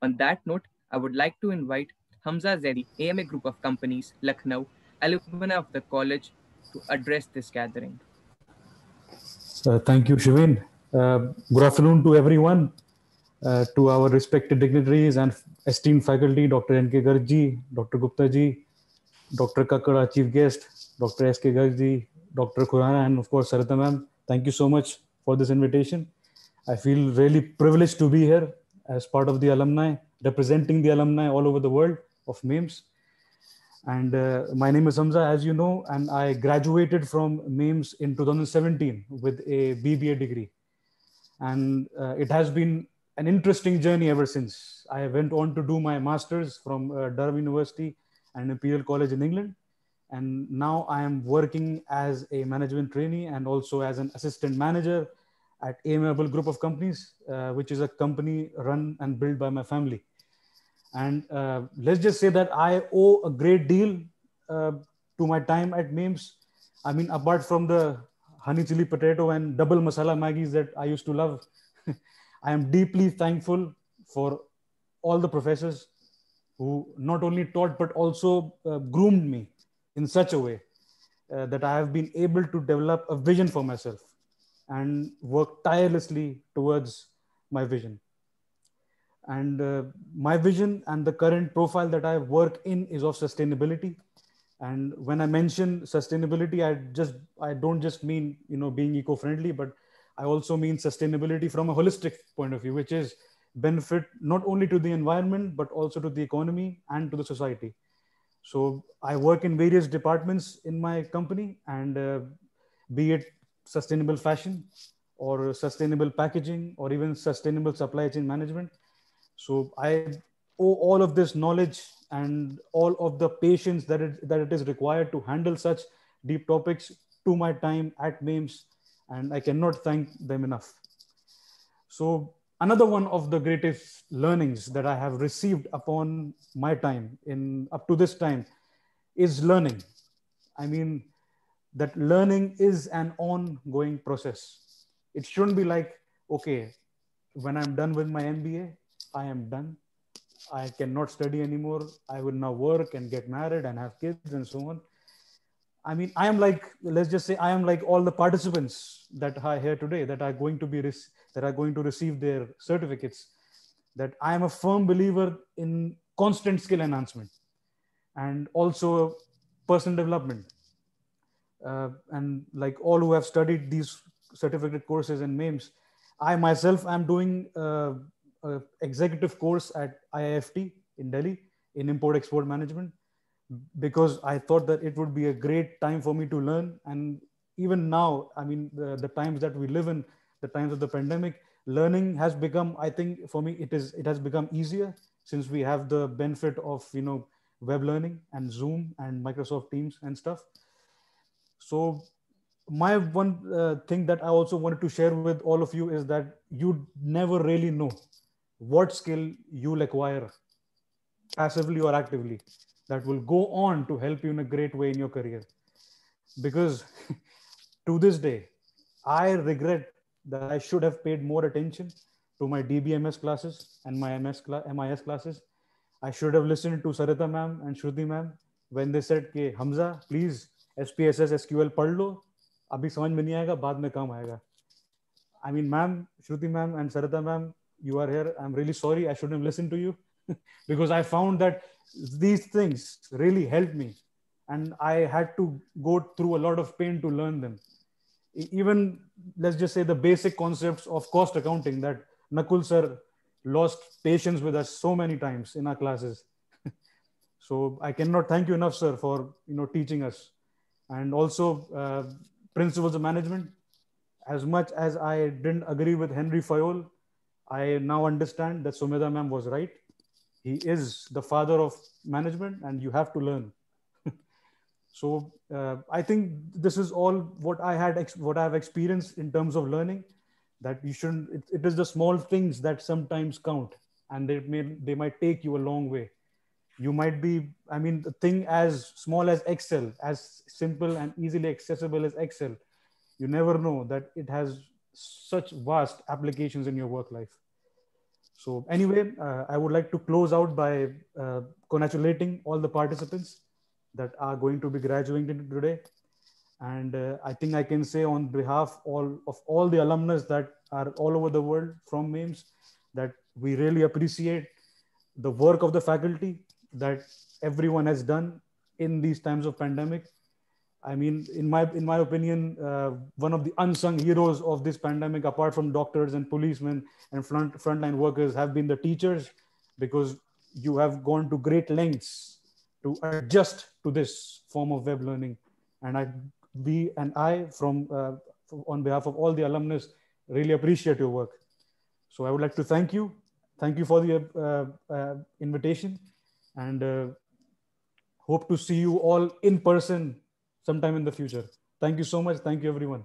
On that note, I would like to invite Hamza Zaidi, AMA Group of Companies, Lucknow, alumni of the college, to address this gathering. Thank you, Shivin. Good afternoon to everyone, to our respected dignitaries and esteemed faculty, Dr. N.K. Garg ji, Dr. Gupta ji, Dr. Kakkar, our chief guest, Dr. S.K. Garg ji, Dr. Khurana, and of course, Sarita ma'am. Thank you so much for this invitation. I feel really privileged to be here as part of the alumni, representing the alumni all over the world of MEMS. And my name is Hamza, as you know, and I graduated from MEMS in 2017 with a BBA degree. And it has been an interesting journey ever since. I went on to do my master's from Durham University and Imperial College in England. And now I am working as a management trainee and also as an assistant manager at Amiable Group of Companies, which is a company run and built by my family. And let's just say that I owe a great deal to my time at MEMS. I mean, apart from the honey chili potato and double masala Maggies that I used to love, I am deeply thankful for all the professors who not only taught, but also groomed me in such a way that I have been able to develop a vision for myself and work tirelessly towards my vision. And my vision and the current profile that I work in is of sustainability. And when I mention sustainability, I don't just mean, being eco-friendly, but I also mean sustainability from a holistic point of view, which is benefit not only to the environment, but also to the economy and to the society. So I work in various departments in my company, and be it sustainable fashion or sustainable packaging or even sustainable supply chain management. So I owe all of this knowledge and all of the patience that it is required to handle such deep topics to my time at MAIMS, and I cannot thank them enough. So another one of the greatest learnings that I have received upon my time in up to this time is learning. I mean, that learning is an ongoing process. It shouldn't be like, okay, when I'm done with my MBA, I am done. I cannot study anymore. I will now work and get married and have kids and so on. I mean, I am like, let's just say, I am like all the participants that are here today that are going to receive their certificates. That I am a firm believer in constant skill enhancement and also personal development. And like all who have studied these certificate courses in MAIMS, I myself am doing an executive course at IIFT in Delhi in import-export management, because I thought that it would be a great time for me to learn. And even now, I mean, the times that we live in, the times of the pandemic, learning has become, I think for me, it has become easier since we have the benefit of, web learning and Zoom and Microsoft Teams and stuff. So my one thing that I also wanted to share with all of you is that you never really know what skill you'll acquire passively or actively that will go on to help you in a great way in your career. Because to this day, I regret that I should have paid more attention to my DBMS classes and my MIS classes. I should have listened to Sarita ma'am and Shruti ma'am when they said, "Ke Hamza, please SPSS SQL पढ़ लो, अभी समझ में नहीं आएगा, बाद में काम आएगा." I mean, ma'am, Shruti ma'am and Sarita ma'am, you are here. I'm really sorry I shouldn't have listened to you because I found that these things really helped me, and I had to go through a lot of pain to learn them. Even let's just say the basic concepts of cost accounting that Nakul sir lost patience with us so many times in our classes. So I cannot thank you enough, sir, for teaching us. And also principles of management. As much as I didn't agree with Henry Fayol, I now understand that Sumedha ma'am was right. He is the father of management, and you have to learn. So I think this is all what I have experienced in terms of learning. That you shouldn't. It is the small things that sometimes count, and they might take you a long way. You might be, I mean, the thing as small as Excel, as simple and easily accessible as Excel, you never know that it has such vast applications in your work life. So anyway, I would like to close out by congratulating all the participants that are going to be graduating today. And I think I can say on behalf of all the alumnus that are all over the world from MAIMS that we really appreciate the work of the faculty that everyone has done in these times of pandemic. I mean, in my opinion, one of the unsung heroes of this pandemic, apart from doctors and policemen and frontline workers, have been the teachers, because you have gone to great lengths to adjust to this form of web learning. And on behalf of all the alumnus, really appreciate your work. So I would like to thank you. Thank you for the invitation, and hope to see you all in person sometime in the future. Thank you so much. Thank you, everyone.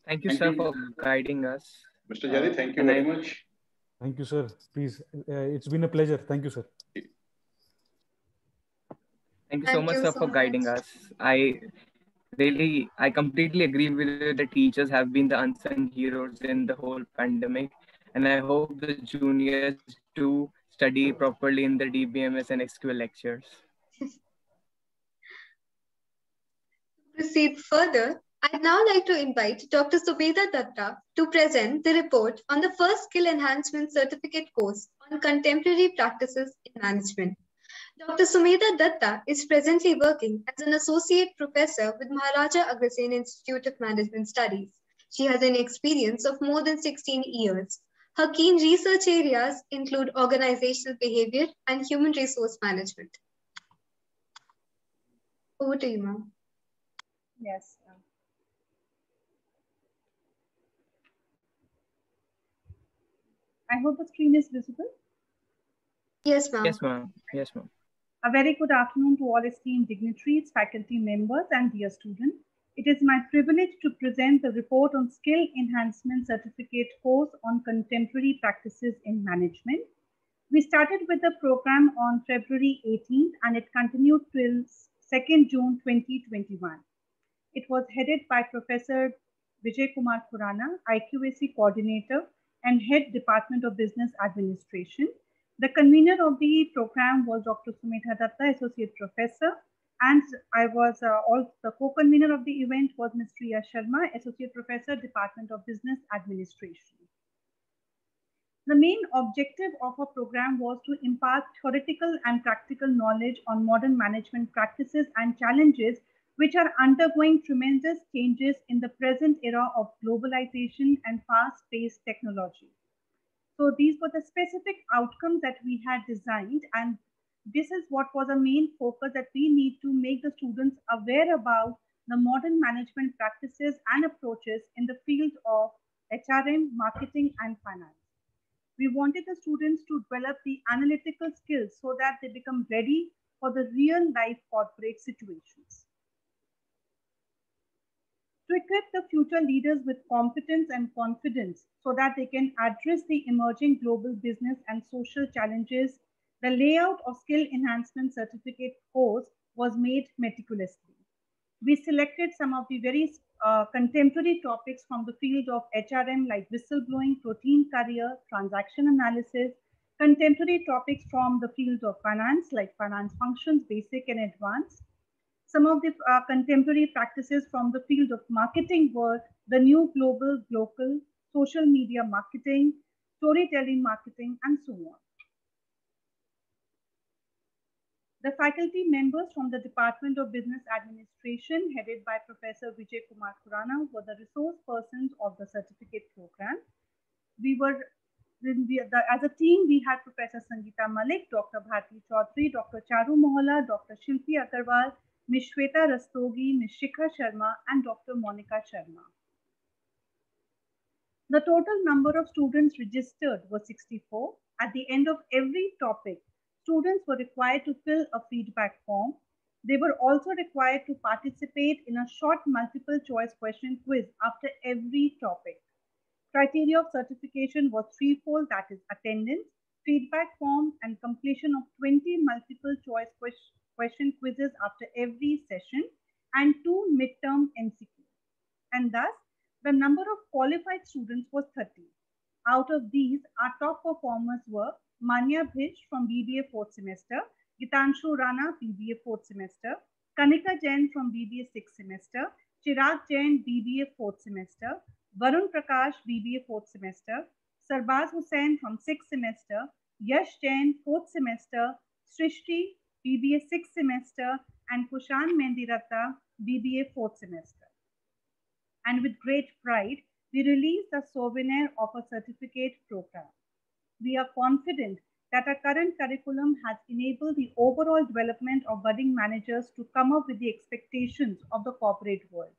Thank you, sir, for guiding us. Mr. Jari, thank you very much. Thank you, sir. Please, it's been a pleasure. Thank you, sir. Thank you so much, sir, for guiding us. I completely agree with you. The teachers have been the unsung heroes in the whole pandemic. And I hope the juniors do study properly in the DBMS and SQL lectures. To proceed further, I'd now like to invite Dr. Subedha Datta to present the report on the first skill enhancement certificate course on contemporary practices in management. Dr. Sumedha Datta is presently working as an associate professor with Maharaja Agrasen Institute of Management Studies. She has an experience of more than 16 years. Her keen research areas include organizational behavior and human resource management. Over to you, ma'am. Yes. I hope the screen is visible. Yes, ma'am. Yes, ma'am. Yes, ma'am. A very good afternoon to all esteemed dignitaries, faculty members, and dear students. It is my privilege to present the report on Skill Enhancement Certificate course on Contemporary Practices in Management. We started with the program on February 18th and it continued till 2nd June 2021. It was headed by Professor Vijay Kumar Khurana, IQAC Coordinator and Head Department of Business Administration. The convener of the program was Dr. Sumedha Datta, Associate Professor, and I was also the co-convener of the event was Ms. Priya Sharma, Associate Professor, Department of Business Administration. The main objective of our program was to impart theoretical and practical knowledge on modern management practices and challenges which are undergoing tremendous changes in the present era of globalization and fast-paced technology. So these were the specific outcomes that we had designed, and this is what was a main focus, that we need to make the students aware about the modern management practices and approaches in the field of HRM, marketing, and finance. We wanted the students to develop the analytical skills so that they become ready for the real life corporate situations. To equip the future leaders with competence and confidence so that they can address the emerging global business and social challenges, the layout of Skill Enhancement Certificate course was made meticulously. We selected some of the very contemporary topics from the field of HRM like whistleblowing, protein career, transaction analysis, contemporary topics from the field of finance like finance functions, basic and advanced. Some of the contemporary practices from the field of marketing were the new global, local, social media marketing, storytelling marketing, and so on. The faculty members from the Department of Business Administration, headed by Professor Vijay Kumar Khurana, were the resource persons of the certificate program. As a team, we had Professor Sangeeta Malik, Dr. Bharti Chaudhary, Dr. Charu Mohalla, Dr. Shilpi Agarwal, Ms. Shweta Rastogi, Ms. Shikha Sharma, and Dr. Monica Sharma. The total number of students registered was 64. At the end of every topic, students were required to fill a feedback form. They were also required to participate in a short multiple choice question quiz after every topic. Criteria of certification was threefold, that is attendance, feedback form, and completion of 20 multiple choice question quizzes after every session, and 2 midterm MCQs. And thus, the number of qualified students was 30. Out of these, our top performers were Manya Bhish from BBA 4th semester, Gitanshu Rana, BBA 4th semester, Kanika Jain from BBA 6th semester, Chirag Jain, BBA 4th semester, Varun Prakash, BBA 4th semester, Sarbaz Hussain from 6th semester, Yash Jain, 4th semester, Srishti, BBA 6th semester, and Kushan Mendiratta, BBA 4th semester. And with great pride, we released a souvenir of a certificate program. We are confident that our current curriculum has enabled the overall development of budding managers to come up with the expectations of the corporate world.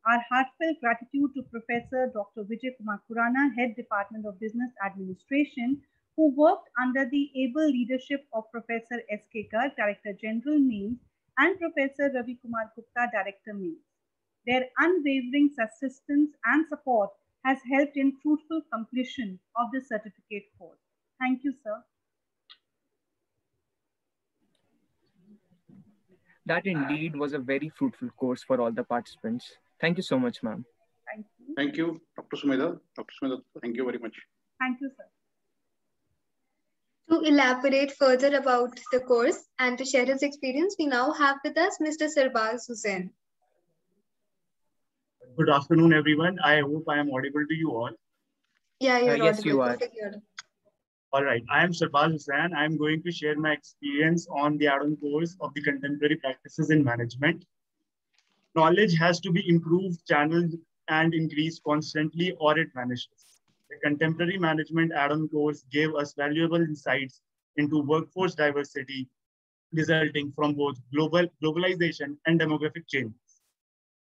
Our heartfelt gratitude to Professor Dr. Vijay Kumar Khurana, Head Department of Business Administration, who worked under the able leadership of Professor S.K. Garg, Director General Mains, and Professor Ravi Kumar Gupta, Director Mains. Their unwavering assistance and support has helped in fruitful completion of the certificate course. Thank you, sir. That indeed was a very fruitful course for all the participants. Thank you so much, ma'am. Thank you. Thank you, Dr. Sumedha. Dr. Sumedha, thank you very much. Thank you, sir. To elaborate further about the course and to share his experience, we now have with us Mr. Sarbaz Hussain. Good afternoon, everyone. I hope I am audible to you all. Yeah, you're Yes, audible. you are. Perfectly audible. All right, I am Sharbaz Hussain. I am going to share my experience on the add-on course of the Contemporary Practices in Management. Knowledge has to be improved, channeled, and increased constantly, or it vanishes. The Contemporary Management add-on course gave us valuable insights into workforce diversity resulting from both globalization and demographic changes.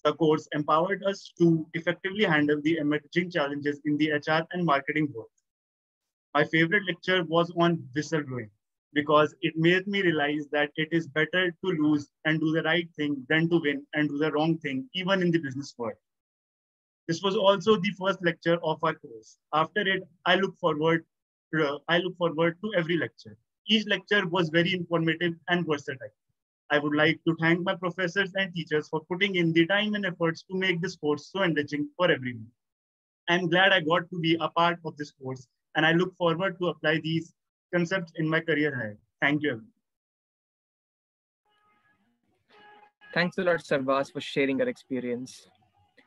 The course empowered us to effectively handle the emerging challenges in the HR and marketing world. My favorite lecture was on whistleblowing because it made me realize that it is better to lose and do the right thing than to win and do the wrong thing, even in the business world. This was also the first lecture of our course. After it, I look forward to every lecture. Each lecture was very informative and versatile. I would like to thank my professors and teachers for putting in the time and efforts to make this course so enriching for everyone. I'm glad I got to be a part of this course, and I look forward to apply these concepts in my career ahead. Thank you, everyone. Thanks a lot, Sharbaz, for sharing your experience.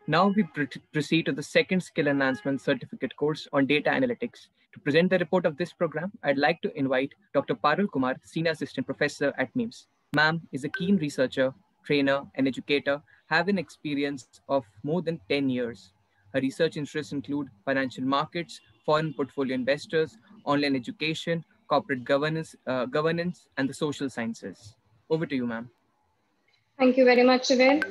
Now we proceed to the second skill enhancement certificate course on data analytics. To present the report of this program, I'd like to invite Dr. Parul Kumar, Senior Assistant Professor at NIMS. Ma'am is a keen researcher, trainer, and educator, having experience of more than 10 years. Her research interests include financial markets, foreign portfolio investors, online education, corporate governance, and the social sciences. Over to you, ma'am. Thank you very much, Shiven.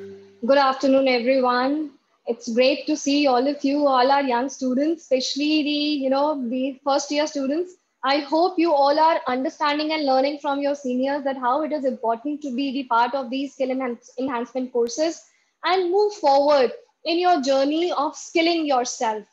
Good afternoon, everyone. It's great to see all of you, all our young students, especially the first year students. I hope you all are understanding and learning from your seniors that how it is important to be the part of these skill enhancement courses and move forward in your journey of skilling yourself.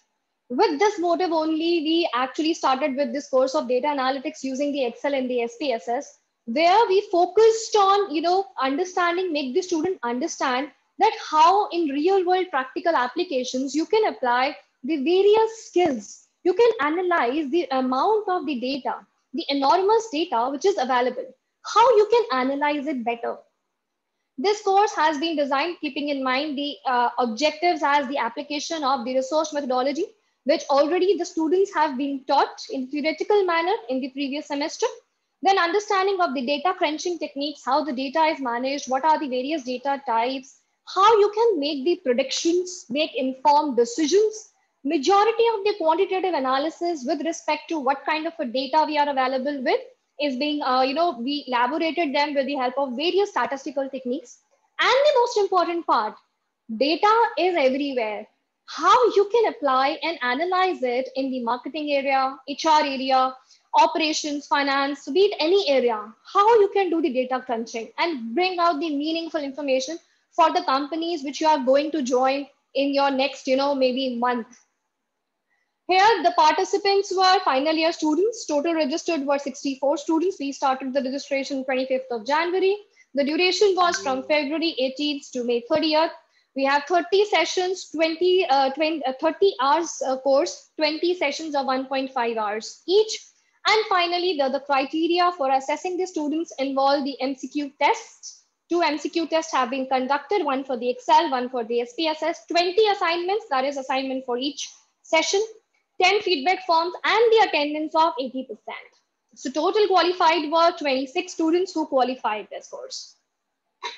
With this motive only, we actually started with this course of data analytics using the Excel and the SPSS, where we focused on, understanding, make the student understand that how in real world practical applications, you can apply the various skills. You can analyze the amount of the data, the enormous data which is available, how you can analyze it better. This course has been designed keeping in mind the objectives as the application of the research methodology, which already the students have been taught in theoretical manner in the previous semester. Then understanding of the data crunching techniques, how the data is managed, what are the various data types, how you can make the predictions, make informed decisions. Majority of the quantitative analysis with respect to what kind of a data we are available with is being, we elaborated them with the help of various statistical techniques. And the most important part, data is everywhere. How you can apply and analyze it in the marketing area, HR area, operations, finance, be it any area, how you can do the data crunching and bring out the meaningful information for the companies which you are going to join in your next, maybe month. Here, the participants were final year students. Total registered were 64 students. We started the registration 25th of January. The duration was from February 18th to May 30th. We have 30 sessions, 30 hours course, 20 sessions of 1.5 hours each. And finally, the criteria for assessing the students involve the MCQ tests. 2 MCQ tests have been conducted, one for the Excel, one for the SPSS, 20 assignments, that is assignment for each session, 10 feedback forms, and the attendance of 80%. So total qualified were 26 students who qualified this course.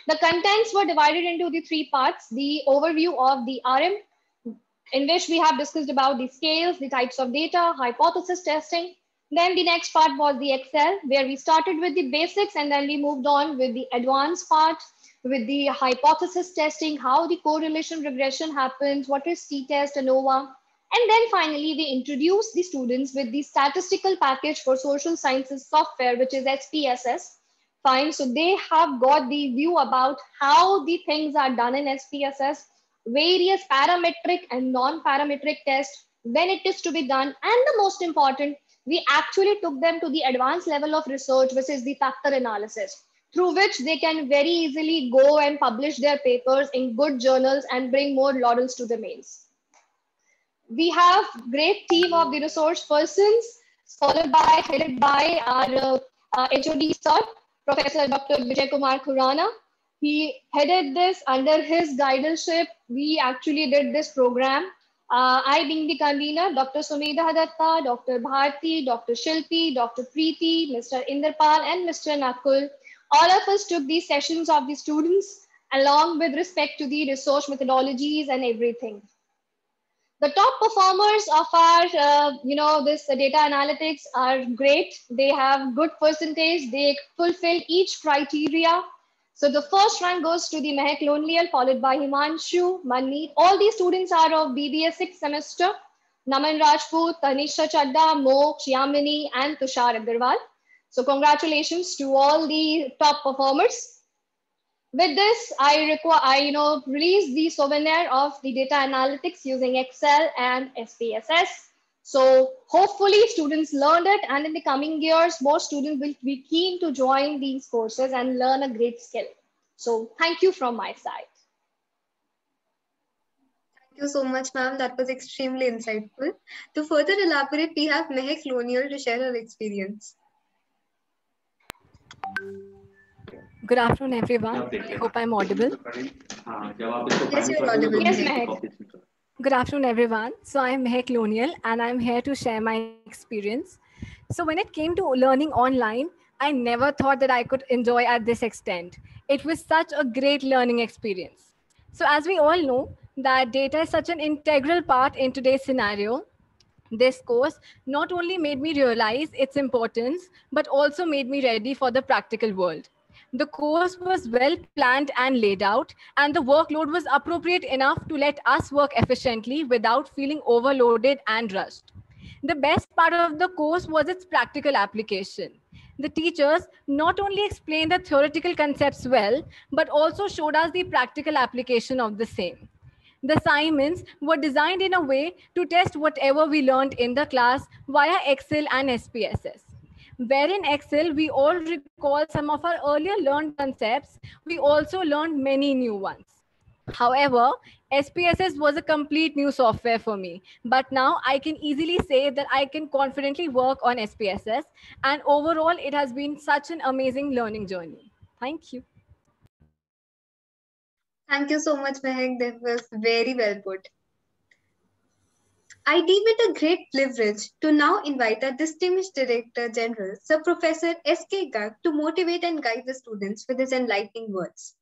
The contents were divided into the 3 parts: the overview of the RM, in which we have discussed about the scales, the types of data, hypothesis testing. Then the next part was the Excel, where we started with the basics and then we moved on with the advanced part, with the hypothesis testing, how the correlation regression happens, what is t-test, ANOVA. And then finally, we introduced the students with the statistical package for social sciences software, which is SPSS. Fine, so they have got the view about how the things are done in SPSS, various parametric and non-parametric tests, when it is to be done. And the most important, we actually took them to the advanced level of research, which is the factor analysis, through which they can very easily go and publish their papers in good journals and bring more laurels to the mains. We have great team of the resource persons, headed by our HOD sir, Professor Dr. Vijay Kumar Khurana. He headed this under his guidance. We actually did this program. I being the convener, Dr. Sumedha Datta, Dr. Bharti, Dr. Shilpi, Dr. Preeti, Mr. Inderpal, and Mr. Nakul, all of us took these sessions of the students along with respect to the research methodologies and everything. The top performers of our, this data analytics are great. They have good percentage. They fulfill each criteria. So the first rank goes to the Mehak Lonelial, followed by Himanshu, Manmeet. All these students are of BBA 6th semester. Naman Rajput, Tanisha Chadda, Moksh, Yamini, and Tushar Agarwal. So congratulations to all the top performers. With this, I release the souvenir of the data analytics using Excel and SPSS. So hopefully students learned it, and in the coming years, more students will be keen to join these courses and learn a great skill. So thank you from my side. Thank you so much, ma'am. That was extremely insightful. To further elaborate, we have Mehak Lonial to share her experience. Good afternoon, everyone. I hope I'm audible. Yes, you're audible. Yes, Mehak. Good afternoon, everyone. So I'm Mehak Lonial, and I'm here to share my experience. So when it came to learning online, I never thought that I could enjoy at this extent. It was such a great learning experience. So as we all know, that data is such an integral part in today's scenario. This course not only made me realize its importance, but also made me ready for the practical world. The course was well planned and laid out, and the workload was appropriate enough to let us work efficiently without feeling overloaded and rushed. The best part of the course was its practical application. The teachers not only explained the theoretical concepts well, but also showed us the practical application of the same. The assignments were designed in a way to test whatever we learned in the class via Excel and SPSS. Where in Excel, we all recall some of our earlier learned concepts, we also learned many new ones. However, SPSS was a complete new software for me, but now I can easily say that I can confidently work on SPSS, and overall, it has been such an amazing learning journey. Thank you. Thank you so much, Mehak. That was very well put. I deem it a great privilege to now invite our distinguished Director General, Sir Professor S.K. Garg, to motivate and guide the students with his enlightening words.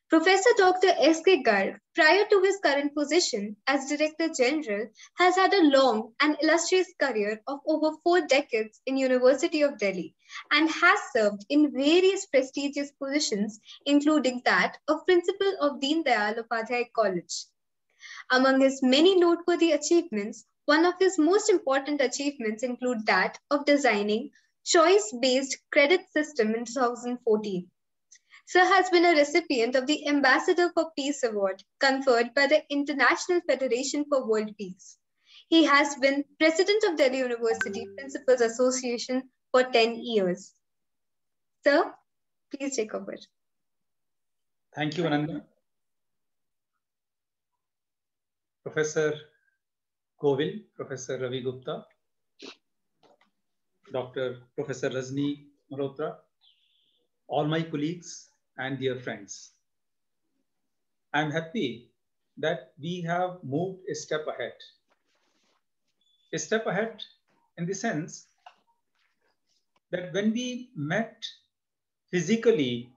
Professor Dr. S.K. Garg, prior to his current position as Director General, has had a long and illustrious career of over 4 decades in University of Delhi and has served in various prestigious positions, including that of Principal of Deen Dayal Upadhyay College. Among his many noteworthy achievements, one of his most important achievements include that of designing choice-based credit system in 2014. Sir has been a recipient of the Ambassador for Peace Award conferred by the International Federation for World Peace. He has been President of Delhi University Principals Association for 10 years. Sir, please take over. Thank you, Ananda. Professor Govil, Professor Ravi Gupta, Professor Rajni Malhotra, all my colleagues and dear friends. I'm happy that we have moved a step ahead. A step ahead in the sense that when we met physically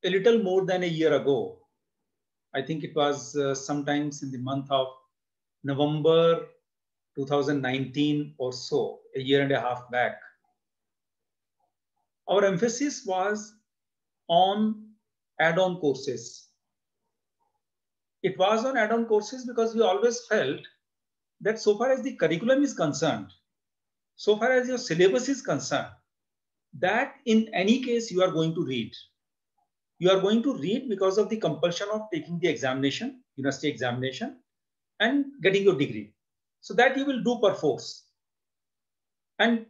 a little more than a year ago, I think it was sometimes in the month of November 2019 or so, a year and a half back, our emphasis was on add-on courses. It was on add-on courses because we always felt that so far as the curriculum is concerned, so far as your syllabus is concerned, that in any case you are going to read. You are going to read because of the compulsion of taking the examination, university examination, and getting your degree. So that you will do perforce. And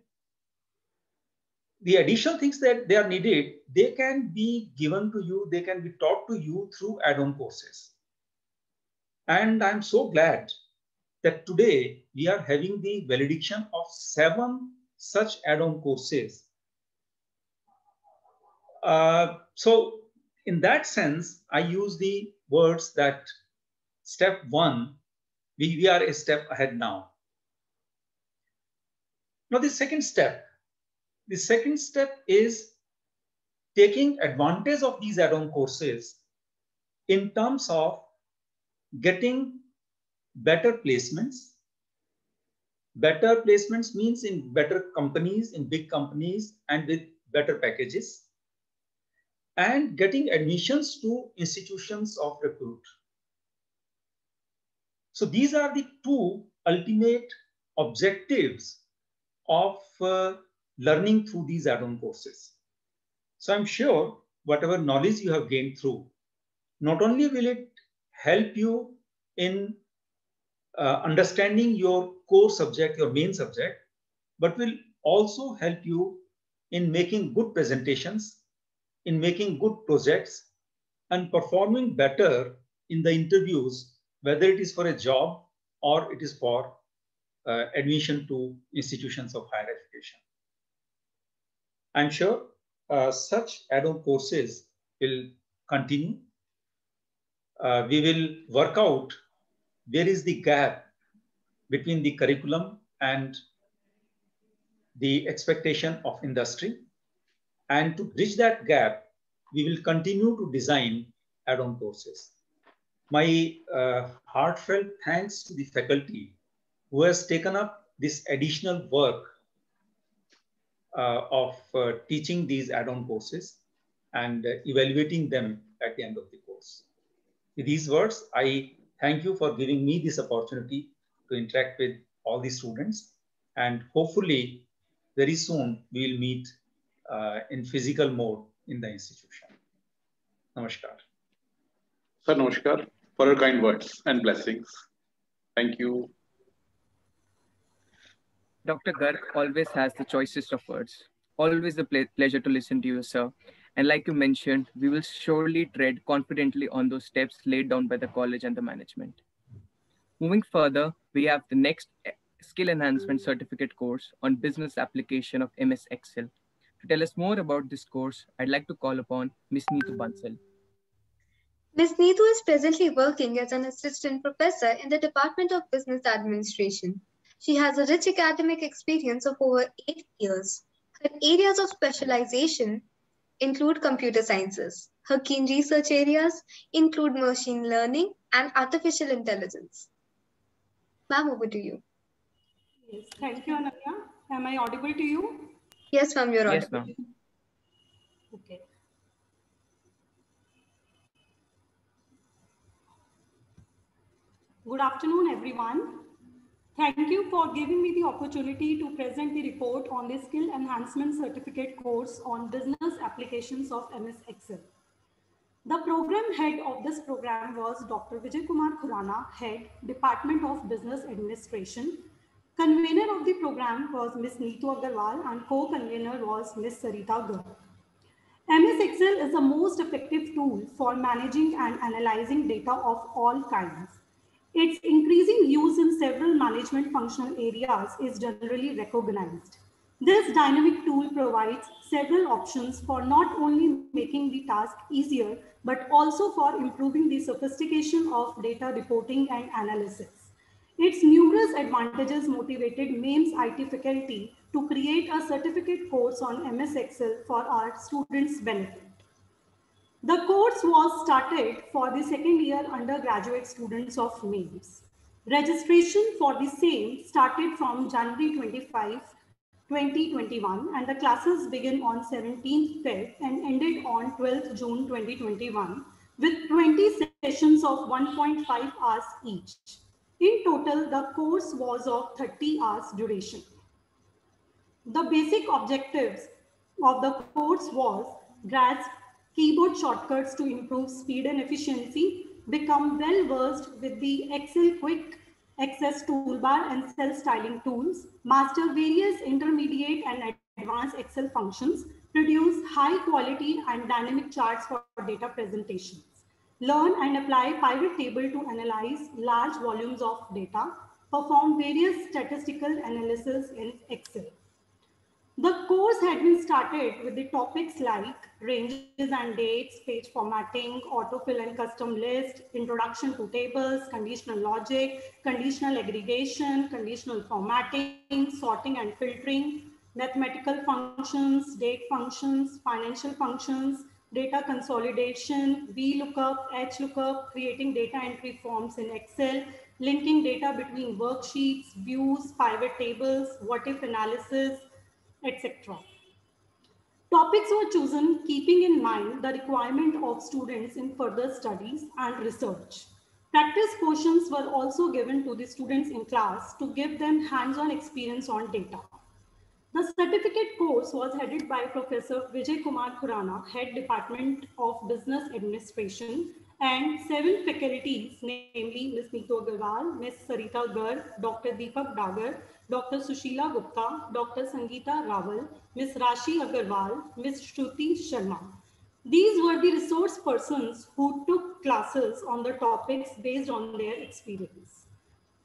the additional things that they are needed, they can be given to you, they can be taught to you through add-on courses. And I'm so glad that today we are having the valediction of 7 such add-on courses. So in that sense, I use the words that step 1 We are a step ahead now. Now, the second step is taking advantage of these add-on courses in terms of getting better placements. Better placements means in better companies, in big companies, and with better packages, and getting admissions to institutions of repute. So these are the two ultimate objectives of learning through these add-on courses. So I'm sure whatever knowledge you have gained through, not only will it help you in understanding your core subject, your main subject, but will also help you in making good presentations, in making good projects, and performing better in the interviews, whether it is for a job or it is for admission to institutions of higher education. I'm sure such add-on courses will continue. We will work out where is the gap between the curriculum and the expectation of industry. And to bridge that gap, we will continue to design add-on courses. My heartfelt thanks to the faculty who has taken up this additional work of teaching these add-on courses and evaluating them at the end of the course. With these words, I thank you for giving me this opportunity to interact with all the students, and hopefully very soon we will meet in physical mode in the institution. Namaskar. Sir, namaskar for your kind words and blessings. Thank you. Dr. Garg always has the choicest of words. Always a pleasure to listen to you, sir. And like you mentioned, we will surely tread confidently on those steps laid down by the college and the management. Moving further, we have the next skill enhancement certificate course on business application of MS Excel. To tell us more about this course, I'd like to call upon Ms. Neetu Bansal. Ms. Neetu is presently working as an assistant professor in the Department of Business Administration. She has a rich academic experience of over 8 years. Her areas of specialization include computer sciences. Her keen research areas include machine learning and artificial intelligence. Ma'am, over to you. Yes, thank you, Ananya. Am I audible to you? Yes, ma'am, you're Yes, audible. ma'am. Okay. Good afternoon, everyone. Thank you for giving me the opportunity to present the report on the Skill Enhancement Certificate course on business applications of MS Excel. The program head of this program was Dr. Vijay Kumar Khurana, head, Department of Business Administration. Convener of the program was Ms. Neetu Agarwal and co-convener was Ms. Sarita Garg. MS Excel is the most effective tool for managing and analyzing data of all kinds. Its increasing use in several management functional areas is generally recognized. This dynamic tool provides several options for not only making the task easier, but also for improving the sophistication of data reporting and analysis. Its numerous advantages motivated MEMS IT faculty to create a certificate course on MS Excel for our students' benefit. The course was started for the second year undergraduate students of MEMS. Registration for the same started from January 25, 2021, and the classes began on 17th Feb and ended on 12th June 2021 with 20 sessions of 1.5 hours each. In total, the course was of 30 hours duration. The basic objectives of the course was grasp keyboard shortcuts to improve speed and efficiency, become well versed with the Excel Quick Access toolbar and cell styling tools, master various intermediate and advanced Excel functions, produce high quality and dynamic charts for data presentations, learn and apply pivot table to analyze large volumes of data, perform various statistical analysis in Excel. The course had been started with the topics like ranges and dates, page formatting, autofill and custom list, introduction to tables, conditional logic, conditional aggregation, conditional formatting, sorting and filtering, mathematical functions, date functions, financial functions, data consolidation, VLOOKUP, HLOOKUP, creating data entry forms in Excel, linking data between worksheets, views, pivot tables, what-if analysis, etc. Topics were chosen keeping in mind the requirement of students in further studies and research. Practice portions were also given to the students in class to give them hands-on experience on data. The certificate course was headed by Professor Vijay Kumar Khurana, Head Department of Business Administration, and 7 faculties, namely Ms. Neetu Agarwal, Ms. Sarita Garg, Dr. Deepak Dagar, Dr. Sushila Gupta, Dr. Sangeeta Rawal, Ms. Rashi Agarwal, Ms. Shruti Sharma. These were the resource persons who took classes on the topics based on their experience.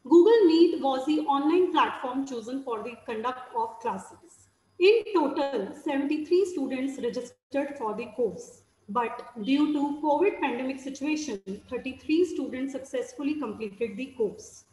Google Meet was the online platform chosen for the conduct of classes. In total, 73 students registered for the course, but due to COVID pandemic situation, 33 students successfully completed the course.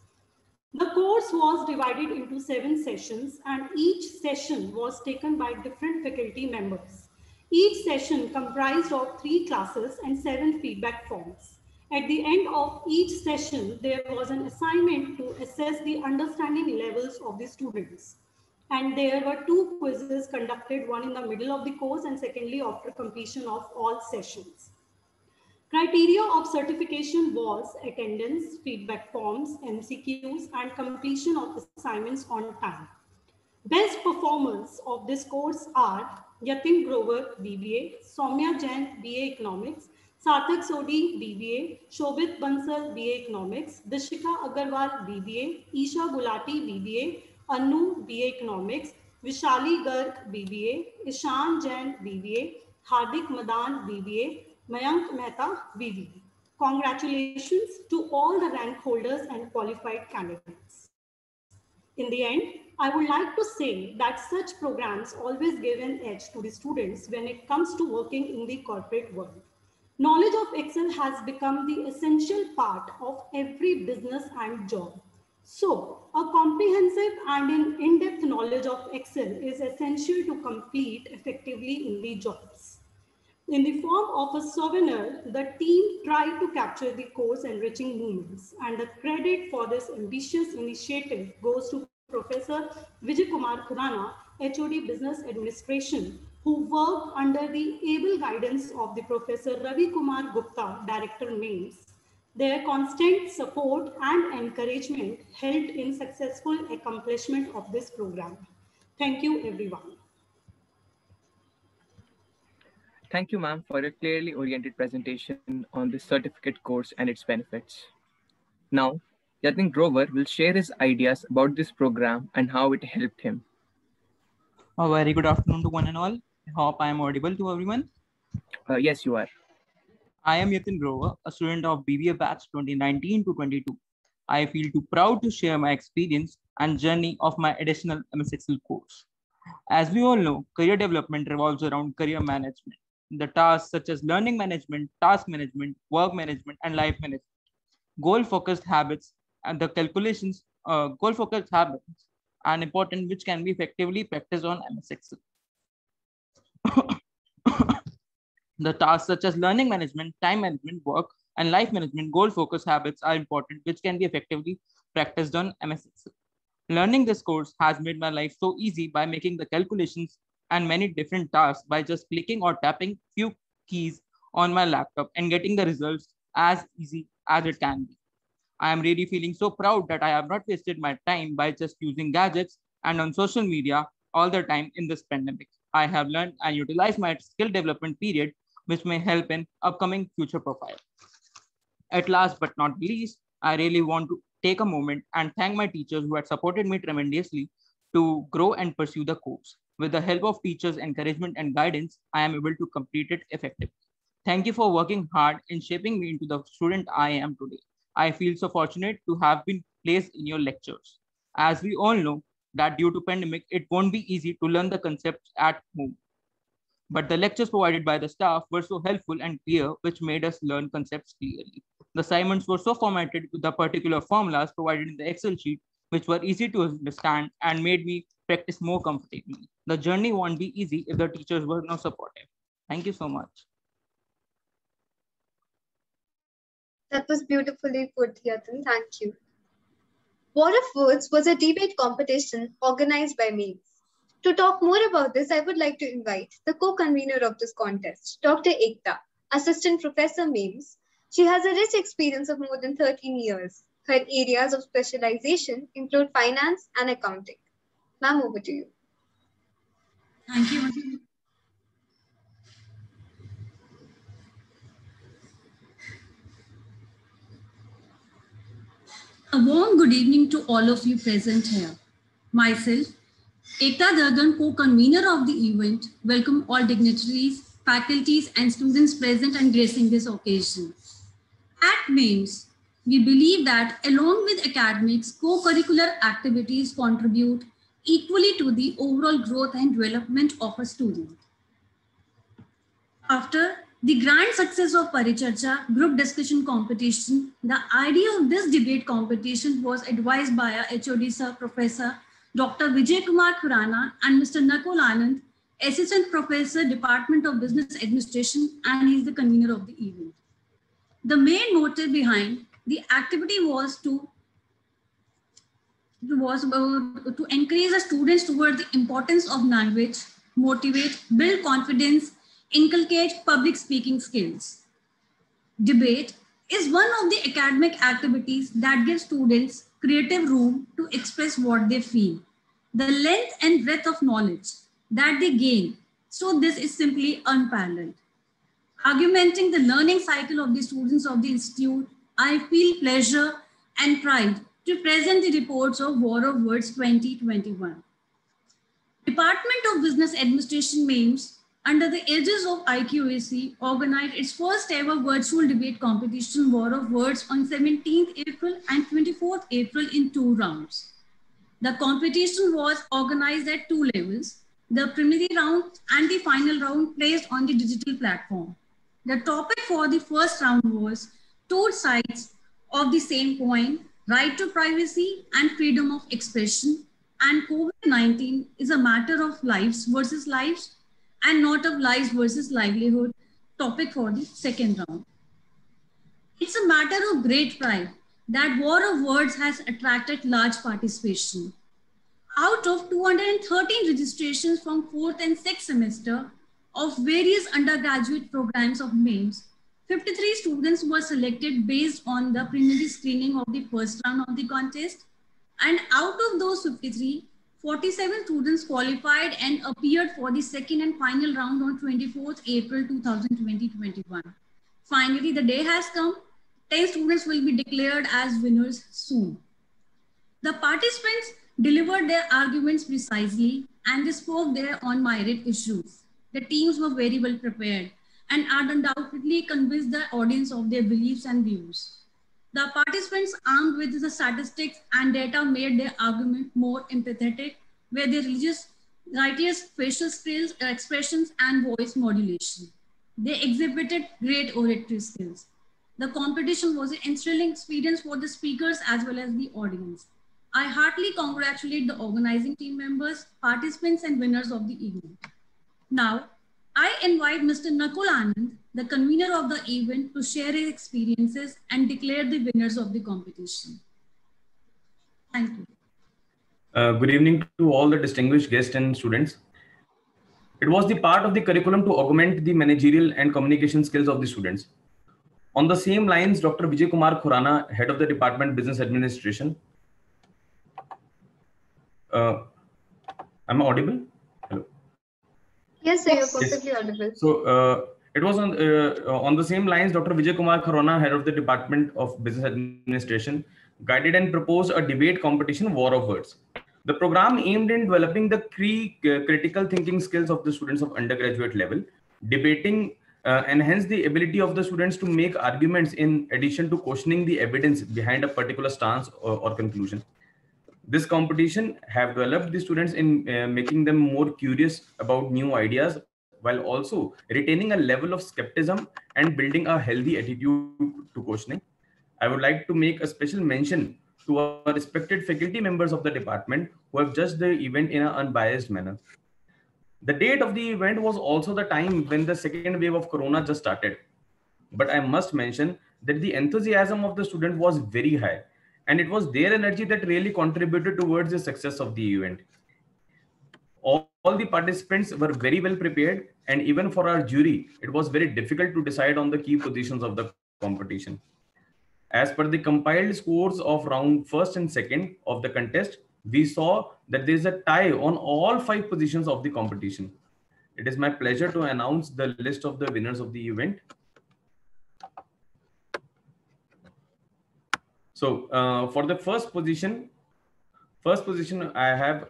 The course was divided into 7 sessions and each session was taken by different faculty members. Each session comprised of 3 classes and 7 feedback forms. At the end of each session, there was an assignment to assess the understanding levels of the students. And there were 2 quizzes conducted, one in the middle of the course and secondly after completion of all sessions. Criteria of certification was attendance, feedback forms, MCQs, and completion of assignments on time. Best performers of this course are Yatin Grover, BBA, Soumya Jain, BA Economics, Sarthak Sodhi, BBA, Shobit Bansal, BA Economics, Dishika Agarwal, BBA, Isha Gulati, BBA, Anu, BA Economics, Vishali Garg, BBA, Ishan Jain, BBA, Hardik Madan, BBA, Mayank Mehta, BBA. Congratulations to all the rank holders and qualified candidates. In the end, I would like to say that such programs always give an edge to the students when it comes to working in the corporate world. Knowledge of Excel has become the essential part of every business and job. So, a comprehensive and an in-depth knowledge of Excel is essential to compete effectively in the jobs. In the form of a souvenir, the team tried to capture the course enriching moments, and the credit for this ambitious initiative goes to Professor Vijay Kumar Khurana, HOD Business Administration, who worked under the able guidance of the Professor Ravi Kumar Gupta, Director Mains. Their constant support and encouragement helped in successful accomplishment of this program. Thank you, everyone. Thank you, ma'am, for a clearly oriented presentation on the certificate course and its benefits. Now, Yatin Grover will share his ideas about this program and how it helped him. A very good afternoon to one and all. I hope I am audible to everyone. Yes, you are. I am Yatin Grover, a student of BBA batch 2019 to 22. I feel too proud to share my experience and journey of my additional MS Excel course. As we all know, career development revolves around career management. The tasks such as learning management, task management, work management, and life management. Goal-focused habits and the calculations, goal-focused habits are important, which can be effectively practiced on MS Excel. The tasks such as learning management, time management, work, and life management, goal-focused habits are important, which can be effectively practiced on MS Excel. Learning this course has made my life so easy by making the calculations and many different tasks by just clicking or tapping few keys on my laptop and getting the results as easy as it can be. I am really feeling so proud that I have not wasted my time by just using gadgets and on social media all the time in this pandemic. I have learned and utilized my skill development period, which may help in upcoming future profile. At last but not least, I really want to take a moment and thank my teachers who had supported me tremendously to grow and pursue the course. With the help of teachers' encouragement and guidance, I am able to complete it effectively. Thank you for working hard in shaping me into the student I am today. I feel so fortunate to have been placed in your lectures. As we all know, that due to pandemic, it won't be easy to learn the concepts at home. But the lectures provided by the staff were so helpful and clear, which made us learn concepts clearly. The assignments were so formatted with the particular formulas provided in the Excel sheet, which were easy to understand and made me practice more comfortably. The journey won't be easy if the teachers were not supportive. Thank you so much. That was beautifully put, Yatin. Thank you. War of Words was a debate competition organized by MEMS. To talk more about this, I would like to invite the co-convener of this contest, Dr. Ekta, Assistant Professor MEMS. She has a rich experience of more than 13 years. Her areas of specialization include finance and accounting. Ma'am, over to you. Thank you. A warm good evening to all of you present here. Myself, Ekta Dargan, co-convener of the event, welcome all dignitaries, faculties and students present and gracing this occasion. At MEMS, we believe that along with academics, co-curricular activities contribute equally to the overall growth and development of a student. After the grand success of Paricharcha group discussion competition, the idea of this debate competition was advised by our HOD Sir, Professor Dr. Vijay Kumar Khurana and Mr. Nakul Anand, Assistant Professor, Department of Business Administration, and he is the convener of the event. The main motive behind the activity was to encourage the students toward the importance of language, motivate, build confidence, inculcate public speaking skills. Debate is one of the academic activities that gives students creative room to express what they feel, the length and breadth of knowledge that they gain. So this is simply unparalleled. Argumenting the learning cycle of the students of the institute, I feel pleasure and pride to present the reports of War of Words 2021. Department of Business Administration MEMS, under the aegis of IQAC, organized its first ever virtual debate competition, War of Words, on 17th April and 24th April in 2 rounds. The competition was organized at 2 levels, the preliminary round and the final round placed on the digital platform. The topic for the first round was 2 sides of the same coin, right to privacy and freedom of expression, and COVID-19 is a matter of lives versus lives and not of lives versus livelihood, topic for the second round. It's a matter of great pride that War of Words has attracted large participation. Out of 213 registrations from 4th and 6th semester of various undergraduate programs of MEMS, 53 students were selected based on the preliminary screening of the first round of the contest. And out of those 53, 47 students qualified and appeared for the second and final round on 24th April 2020-21. Finally, the day has come. 10 students will be declared as winners soon. The participants delivered their arguments precisely and they spoke their on merit issues. The teams were very well prepared and undoubtedly convinced the audience of their beliefs and views. The participants, armed with the statistics and data, made their argument more empathetic, where their righteous facial skills, expressions, and voice modulation. They exhibited great oratory skills. The competition was an thrilling experience for the speakers as well as the audience. I heartily congratulate the organizing team members, participants, and winners of the event. Now, I invite Mr. Nakul Anand, the convener of the event, to share his experiences and declare the winners of the competition. Thank you. Good evening to all the distinguished guests and students. It was the part of the curriculum to augment the managerial and communication skills of the students. On the same lines, Dr. Vijay Kumar Khurana, head of the Department Business Administration. Am I audible? Hello. Yes, sir, you're perfectly audible. So it was on the same lines, Dr. Vijay Kumar Khurana, head of the Department of Business Administration, guided and proposed a debate competition, War of Words. The program aimed in developing the critical thinking skills of the students of undergraduate level. Debating enhance the ability of the students to make arguments in addition to questioning the evidence behind a particular stance or conclusion. This competition have developed the students in making them more curious about new ideas, while also retaining a level of skepticism and building a healthy attitude to questioning. I would like to make a special mention to our respected faculty members of the department who have judged the event in an unbiased manner. The date of the event was also the time when the second wave of Corona just started. But I must mention that the enthusiasm of the student was very high, and it was their energy that really contributed towards the success of the event. All the participants were very well prepared, and even for our jury, it was very difficult to decide on the key positions of the competition. As per the compiled scores of round first and second of the contest, we saw that there is a tie on all 5 positions of the competition. It is my pleasure to announce the list of the winners of the event. So for the first position I have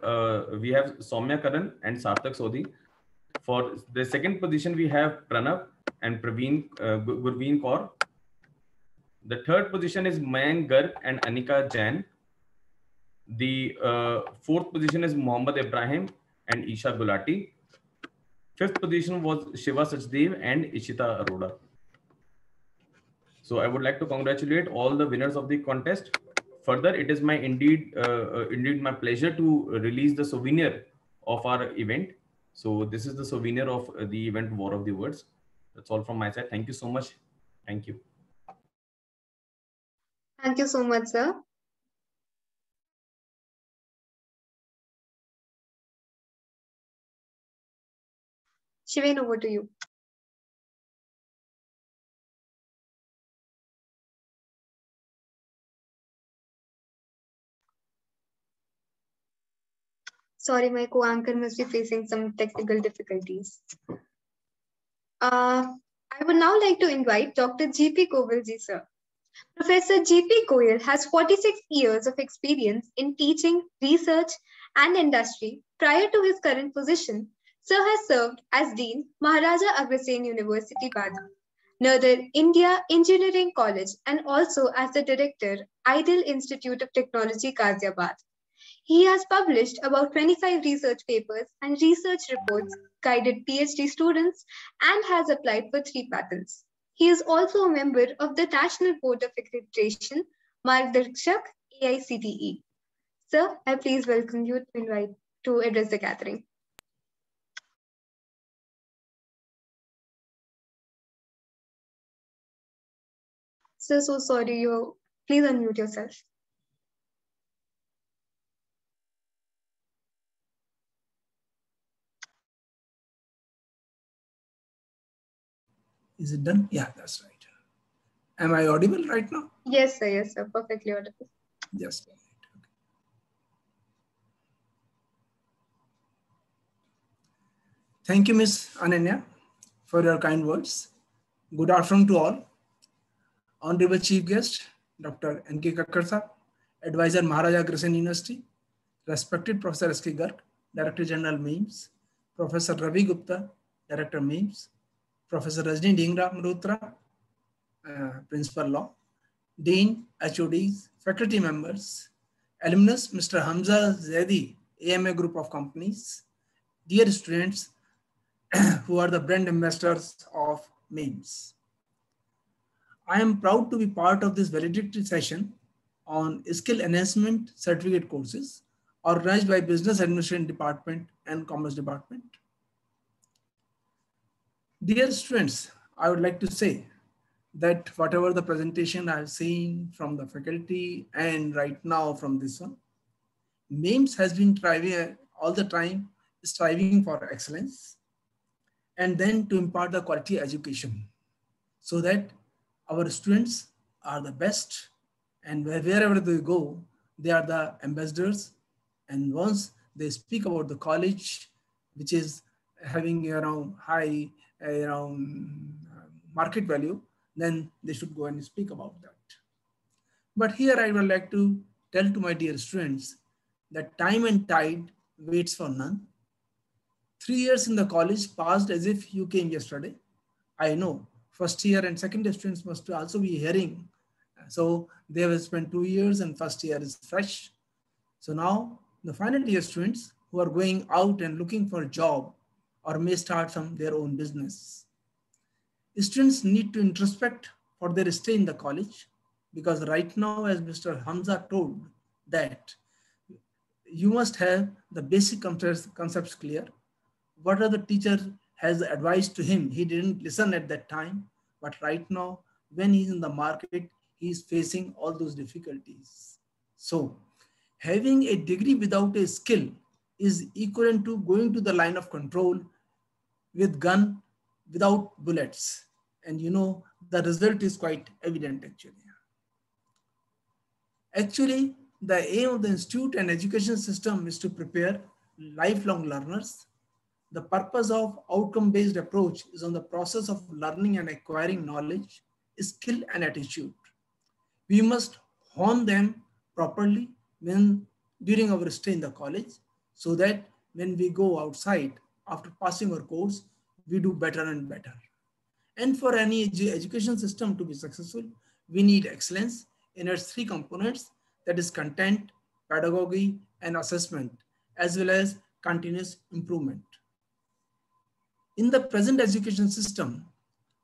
we have Soumya Karan and Sarthak Sodhi. For the second position we have Pranav and Gurveen Kaur. The third position is Mayank Garg and Anika Jain. The fourth position is Mohammad Ibrahim and Isha Gulati. Fifth position was Shiva Sachdev and Ishita Arora. So I would like to congratulate all the winners of the contest. Further, it is my indeed my pleasure to release the souvenir of our event. So this is the souvenir of the event War of the Words. That's all from my side. Thank you so much. Thank you. Thank you so much, sir. Shiven, over to you. Sorry, my co-anchor must be facing some technical difficulties. I would now like to invite Dr. G.P. Govilji, sir. Professor G.P. Goyal has 46 years of experience in teaching, research, and industry. Prior to his current position, sir has served as Dean, Maharaja Agrasen University, Bada, Northern India Engineering College, and also as the Director, Ideal Institute of Technology, Ghaziabad. He has published about 25 research papers and research reports, guided PhD students, and has applied for 3 patents. He is also a member of the National Board of Accreditation, Margdarshak, AICTE. Sir, I please welcome you to address the gathering. Sir, so sorry, please unmute yourself. Is it done? Yeah, that's right. Am I audible right now? Yes, sir. Yes, sir. Perfectly audible. Yes. Thank you, Ms. Ananya, for your kind words. Good afternoon to all. Honorable Chief Guest, Dr. N.K. Kakkar, Advisor, Maharaja Agrasen University, respected Professor S.K. Garg, Director General MEIMS, Professor Ravi Gupta, Director MEIMS, Professor Rajni Dhingra Malhotra, Principal Law, Dean, HODs, faculty members, alumnus, Mr. Hamza Zaidi, AMA Group of Companies, dear students who are the brand ambassadors of MEIMS. I am proud to be part of this valedictory session on skill enhancement certificate courses organized by Business Administration Department and Commerce Department. Dear students, I would like to say that whatever the presentation I've seen from the faculty and right now from this one, MEIMS has been striving all the time, striving for excellence and then to impart the quality education so that our students are the best and wherever they go, they are the ambassadors. And once they speak about the college, which is having around high market value, then they should go and speak about that. But here I would like to tell to my dear students that time and tide waits for none. 3 years in the college passed as if you came yesterday. I know first year and second year students must also be hearing. So they have spent 2 years and first year is fresh. So now the final year students who are going out and looking for a job or may start their own business. Students need to introspect for their stay in the college, because right now, as Mr. Hamza told, that you must have the basic concepts clear. What are the teacher has advised to him? He didn't listen at that time, but right now, when he's in the market, he's facing all those difficulties. So having a degree without a skill is equivalent to going to the line of control with gun without bullets. And you know, the result is quite evident actually. Actually, the aim of the institute and education system is to prepare lifelong learners. The purpose of outcome-based approach is on the process of learning and acquiring knowledge, skill and attitude. We must hone them properly during our stay in the college, so that when we go outside after passing our course, we do better and better. And for any education system to be successful, we need excellence in its three components, that is content, pedagogy, and assessment, as well as continuous improvement. In the present education system,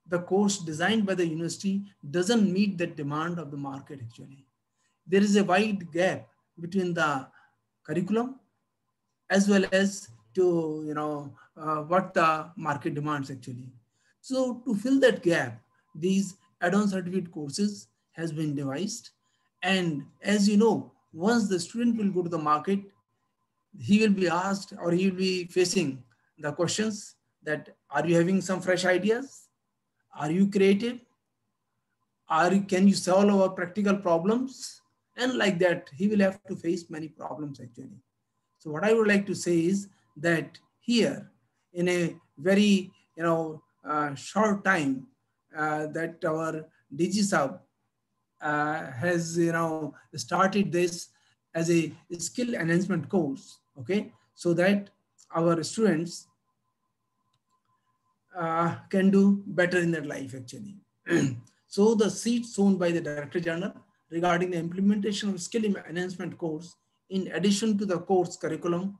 the course designed by the university doesn't meet the demand of the market actually. There is a wide gap between the curriculum as well as to what the market demands actually. So to fill that gap, these add-on certificate courses has been devised. And as you know, once the student will go to the market, he will be asked, or he will be facing the questions that, are you having some fresh ideas? Are you creative? Can you solve our practical problems? And like that, he will have to face many problems actually. So what I would like to say is that here, in a very short time, that our DG Sub has started this as a skill enhancement course, okay, so that our students can do better in their life actually. So the seats shown by the Director General regarding the implementation of skill enhancement course, in addition to the course curriculum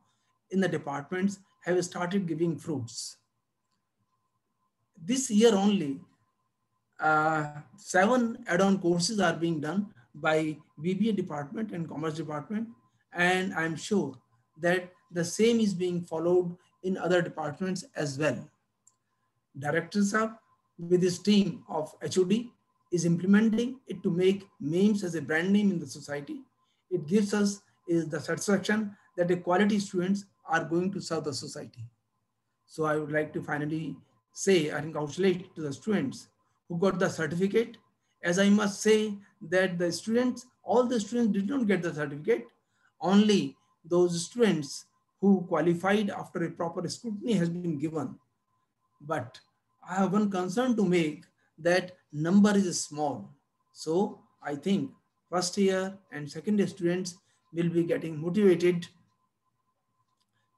in the departments, have started giving fruits. This year only, 7 add-on courses are being done by BBA department and Commerce department, and I'm sure that the same is being followed in other departments as well. Director Sahab, with his team of HOD, is implementing it to make MEMS as a brand name in the society. It gives us the satisfaction that the quality students are going to serve the society. So I would like to finally say, I congratulate to the students who got the certificate. As I must say that the students, all the students did not get the certificate, only those students who qualified after a proper scrutiny has been given. But I have one concern to make, that number is small. So I think first year and second year students will be getting motivated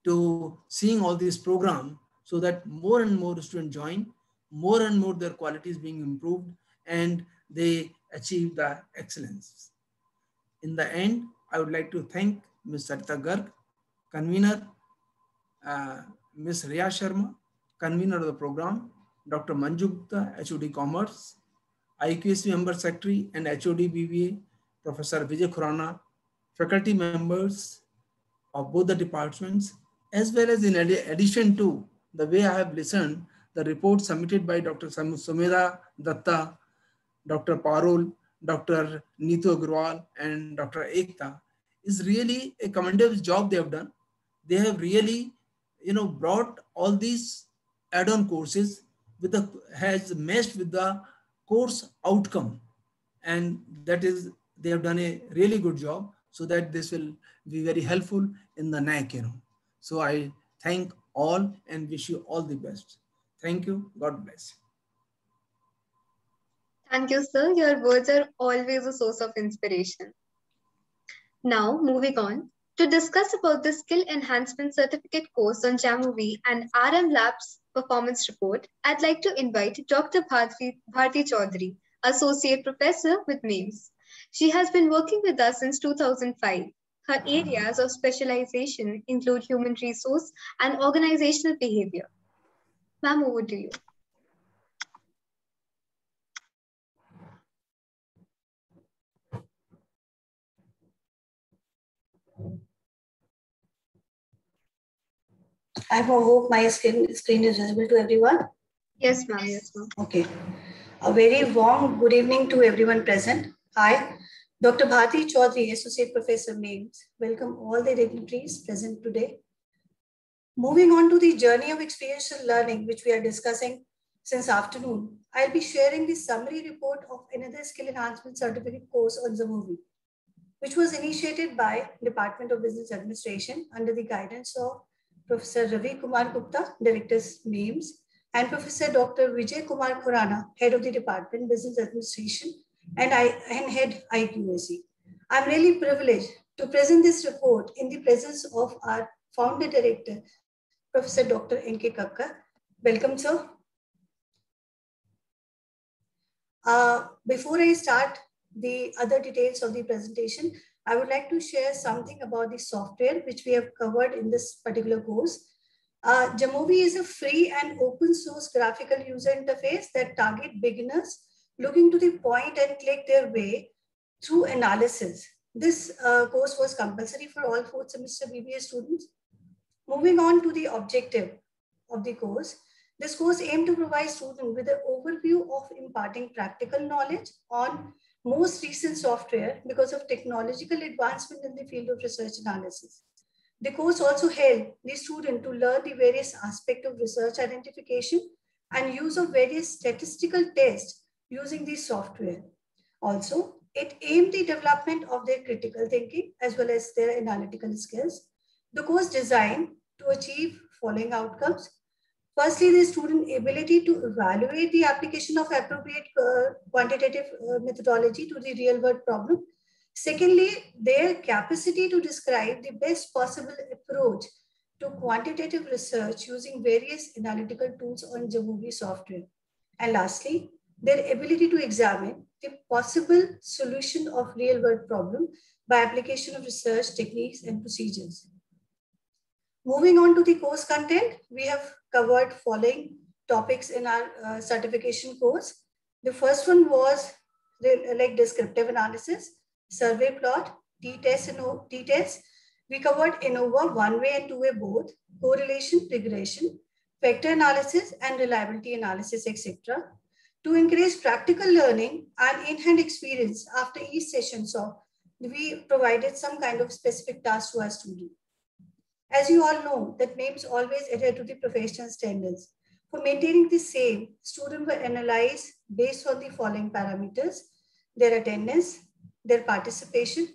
to seeing all these programs, so that more and more students join, more and more their quality is being improved, and they achieve the excellence. In the end, I would like to thank Ms. Sarita Garg, convener, Ms. Riya Sharma, convener of the program, Dr. Manju Gupta, HOD Commerce, IQAC member secretary and HOD BBA, Professor Vijay Khurana, faculty members of both the departments, as well as in addition to the way I have listened, the report submitted by Dr. Sumedha Datta, Dr. Parul, Dr. Neetu Agrawal, and Dr. Ekta, is really a commendable job they have done. They have really, brought all these add-on courses has meshed with the course outcome, and that is, they have done a really good job, so that this will be very helpful in the NAC. So I thank all and wish you all the best. Thank you. God bless. Thank you, sir. Your words are always a source of inspiration. Now, moving on to discuss about the Skill Enhancement Certificate course on Jamovi and RM Labs performance report, I'd like to invite Dr. Bharti Chaudhary, Associate Professor with MEMS. She has been working with us since 2005. Her areas of specialization include human resource and organizational behavior. Ma'am, over to you. I hope my screen is visible to everyone. Yes, ma'am. Yes, ma'am. Okay. A very warm good evening to everyone present. Hi, Dr. Bharti Chaudhary, Associate Professor Names. Welcome all the dignitaries present today. Moving on to the journey of experiential learning, which we are discussing since afternoon, I'll be sharing the summary report of another skill enhancement certificate course on Zamovi, which was initiated by Department of Business Administration under the guidance of Professor Ravi Kumar Gupta, Director's Names, and Professor Dr. Vijay Kumar Khurana, Head of the Department, Business Administration, and Head IQAC. I'm really privileged to present this report in the presence of our Founder Director, Professor Dr. N.K. Kakkar. Welcome, sir. Before I start the other details of the presentation, I would like to share something about the software which we have covered in this particular course. Jamovi is a free and open source graphical user interface that target beginners looking to the point and click their way through analysis. This course was compulsory for all fourth semester BBA students. Moving on to the objective of the course, this course aimed to provide students with an overview of imparting practical knowledge on most recent software because of technological advancement in the field of research analysis. The course also helped the student to learn the various aspects of research identification and use of various statistical tests using the software. Also, it aimed the development of their critical thinking as well as their analytical skills. The course designed to achieve following outcomes. Firstly, the student ability to evaluate the application of appropriate quantitative methodology to the real world problem. Secondly, their capacity to describe the best possible approach to quantitative research using various analytical tools on Jamovi software. And lastly, their ability to examine the possible solution of real world problem by application of research techniques and procedures. Moving on to the course content, we have covered following topics in our certification course. The first one was like descriptive analysis, survey plot, t-test and t-test. We covered ANOVA one-way and two-way both, correlation, regression, factor analysis and reliability analysis, etc. To encourage practical learning and in-hand experience after each session, so we provided some kind of specific task to our students. As you all know, that NAIMS always adhere to the professional standards. For maintaining the same, students were analyzed based on the following parameters: their attendance, their participation,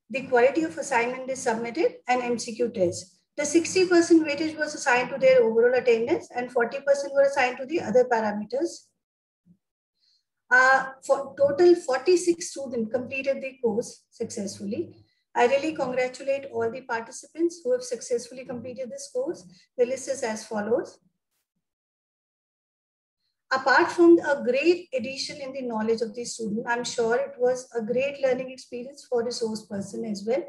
the quality of assignment is submitted, and MCQ tests. The 60% weightage was assigned to their overall attendance and 40% were assigned to the other parameters. For total 46 students completed the course successfully. I really congratulate all the participants who have successfully completed this course. The list is as follows. Apart from a great addition in the knowledge of the student, I'm sure it was a great learning experience for resource person as well.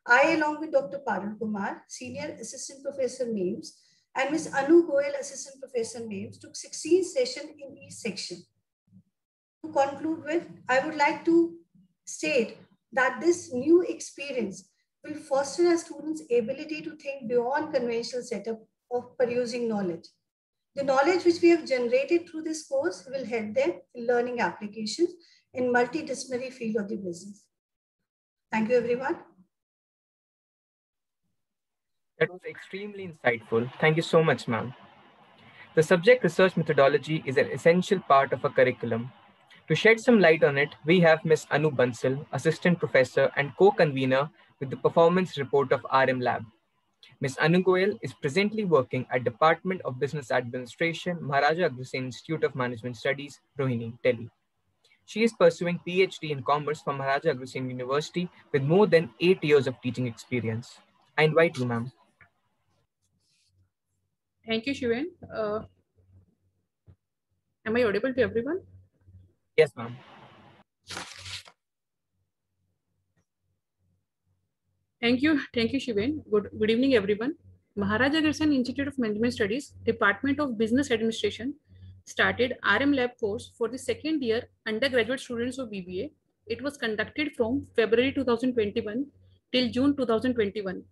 I, along with Dr. Parul Kumar, Senior Assistant Professor Names, and Ms. Anu Goyal, Assistant Professor Names, took 16 sessions in each section. To conclude with, I would like to state that this new experience will foster our students' ability to think beyond conventional setup of producing knowledge. The knowledge which we have generated through this course will help them in learning applications in multidisciplinary field of the business. Thank you, everyone. That was extremely insightful. Thank you so much, ma'am. The subject research methodology is an essential part of a curriculum. To shed some light on it, we have Ms. Anu Bansal, Assistant Professor and Co-Convener with the Performance Report of RM Lab. Ms. Anu Goyal is presently working at Department of Business Administration, Maharaja Agrasen Institute of Management Studies, Rohini, Delhi. She is pursuing PhD in Commerce from Maharaja Agrasen University with more than 8 years of teaching experience. I invite you, ma'am. Thank you, Shivan. Am I audible to everyone? Yes, ma'am. Thank you, Shiven. Good evening, everyone. Maharaja Agresini Institute of Management Studies, Department of Business Administration, started RM Lab course for the second year undergraduate students of BBA. It was conducted from February 2021 till June 2021.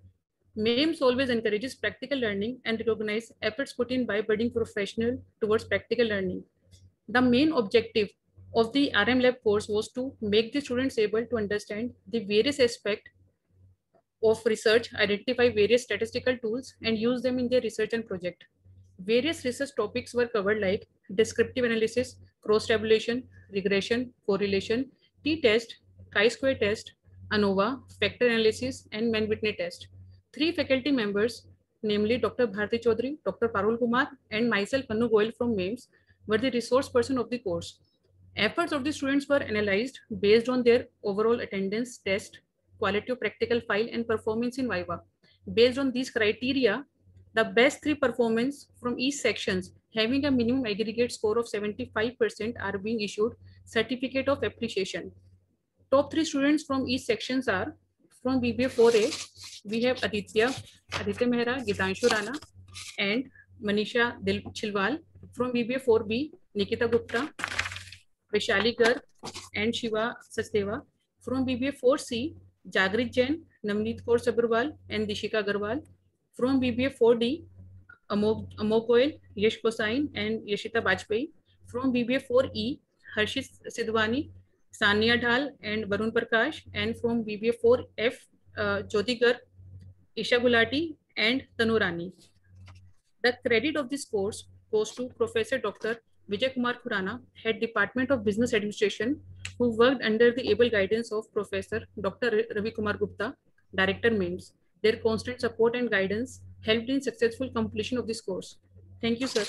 MEMS always encourages practical learning and recognize efforts put in by budding professional towards practical learning. The main objective of the RM Lab course was to make the students able to understand the various aspects of research, identify various statistical tools, and use them in their research and project. Various research topics were covered like descriptive analysis, cross-tabulation, regression, correlation, t-test, chi-square test, ANOVA, factor analysis, and Mann-Whitney test. 3 faculty members, namely Dr. Bharti Chaudhary, Dr. Parul Kumar, and myself, Anu Goyal from MEMS, were the resource person of the course. Efforts of the students were analyzed based on their overall attendance, test, quality of practical file, and performance in Viva. Based on these criteria, the best 3 performance from each sections having a minimum aggregate score of 75% are being issued certificate of appreciation. Top 3 students from each sections are from BBA 4A, we have Aditya Mehra, Gitanshu Rana, and Manisha Chilwal. From BBA 4B, Nikita Gupta, Vaishali Garg, and Shiva Sachdeva. From BBA 4C, Jagrit Jain, Navneet Kaur Sabharwal, and Dishika Agarwal. From BBA 4D, Amok Goyal, Yash Gosain, and Yashita Bajpayee. From BBA 4E, Harshit Sidhwani, Sania Dhal, and Varun Prakash. And from BBA 4F, Jyoti Garg, Isha Gulati, and Tanu Rani. The credit of this course goes to Professor Dr. Vijay Kumar Khurana, Head Department of Business Administration, who worked under the able guidance of Professor Dr. Ravi Kumar Gupta, Director MEMS. Their constant support and guidance helped in successful completion of this course. Thank you, sir.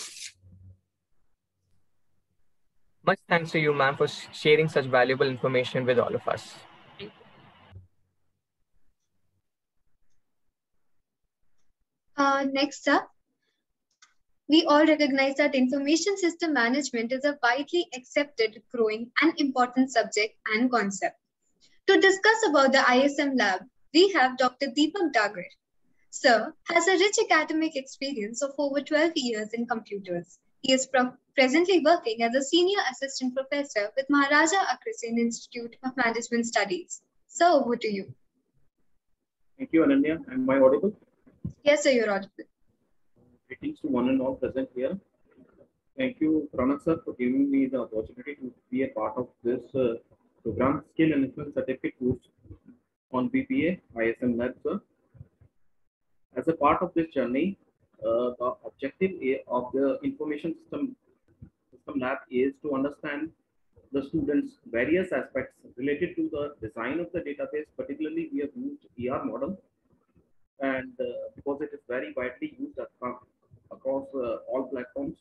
Much thanks to you, ma'am, for sharing such valuable information with all of us. Next up, we all recognize that information system management is a widely accepted, growing, and important subject and concept. To discuss about the ISM lab, we have Dr. Deepak Dagar. Sir has a rich academic experience of over 12 years in computers. He is presently working as a senior assistant professor with Maharaja Agresini Institute of Management Studies. Sir, over to you. Thank you, Ananya. Am I audible? Yes, sir, you're audible. Greetings to one and all present here. Thank you, Pranav sir, for giving me the opportunity to be a part of this program, Skill Enhancement Certificate course on BPA ISM Lab, sir. As a part of this journey, the objective of the information system lab is to understand the students' various aspects related to the design of the database. Particularly, we have used ER model, and because it is very widely used across all platforms,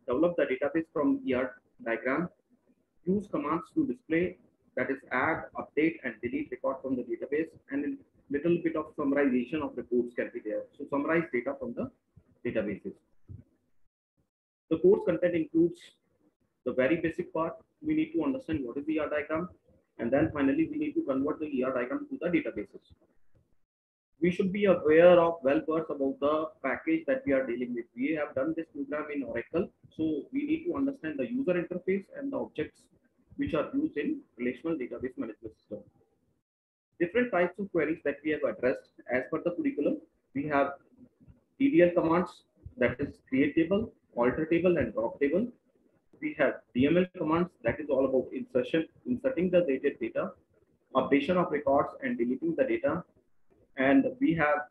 develop the database from ER diagram, use commands to display, that is add, update, and delete record from the database, and a little bit of summarization of reports can be there. So summarize data from the databases. The course content includes the very basic part. We need to understand what is the ER diagram, and then finally we need to convert the ER diagram to the databases. We should be aware of well-versed about the package that we are dealing with. We have done this program in Oracle, so we need to understand the user interface and the objects which are used in relational database management system. Different types of queries that we have addressed as per the curriculum. We have DDL commands, that is create table, alter table, and drop table. We have DML commands, that is all about inserting the data, updation of records, and deleting the data. And we have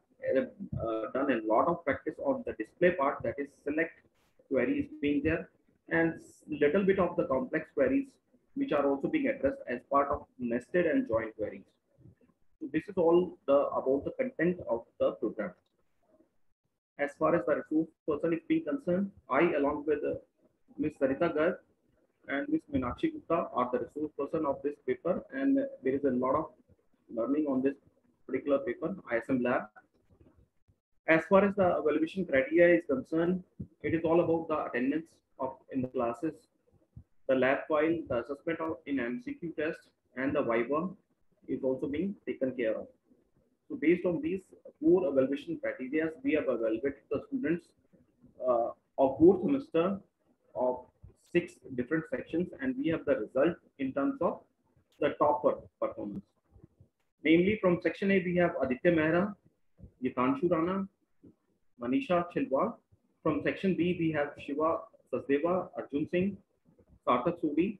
done a lot of practice on the display part, that is select queries being there, and little bit of the complex queries which are also being addressed as part of nested and joint queries. So this is all about the content of the program. As far as the resource person is being concerned, I along with Ms. Sarita Garg and Ms. Meenakshi Gupta are the resource person of this paper, and there is a lot of learning on this particular paper, ISM lab. As far as the evaluation criteria is concerned, it is all about the attendance in the classes, the lab file, the assessment in MCQ test, and the Viva is also being taken care of. So based on these 4 evaluation criteria, we have evaluated the students of 4 semester of 6 different sections, and we have the result in terms of the top performance. Namely, from section A, we have Aditya Mehra, Yitanshu Rana, Manisha Chilwal. From section B, we have Shiva Sasdeva, Arjun Singh, Sarthak Sudi.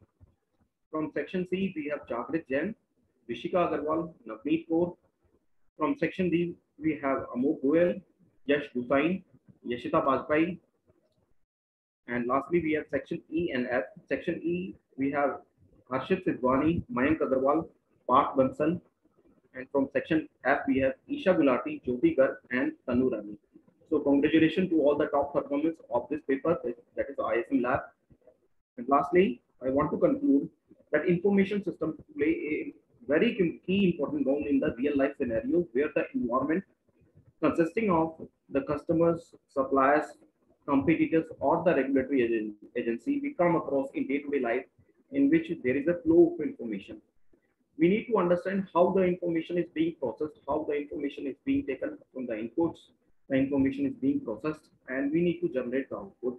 From section C, we have Jagrit Jain, Rishika Agarwal, Navneet Kaur. From section D, we have Amok Goel, Yash Gusain, Yashita Bajpai. And lastly, we have section E and F. Section E, we have Harshit Sidwani, Mayank Agarwal, Parth Bansal. And from section F, we have Isha Gulati, Jyoti Garg, and Tanu Rani. So congratulations to all the top performers of this paper, that is the ISM lab. And lastly, I want to conclude that information systems play a very key important role in the real life scenario where the environment consisting of the customers, suppliers, competitors, or the regulatory agency we come across in day-to-day life, in which there is a flow of information. We need to understand how the information is being processed, how the information is being taken from the inputs, the information is being processed, and we need to generate the output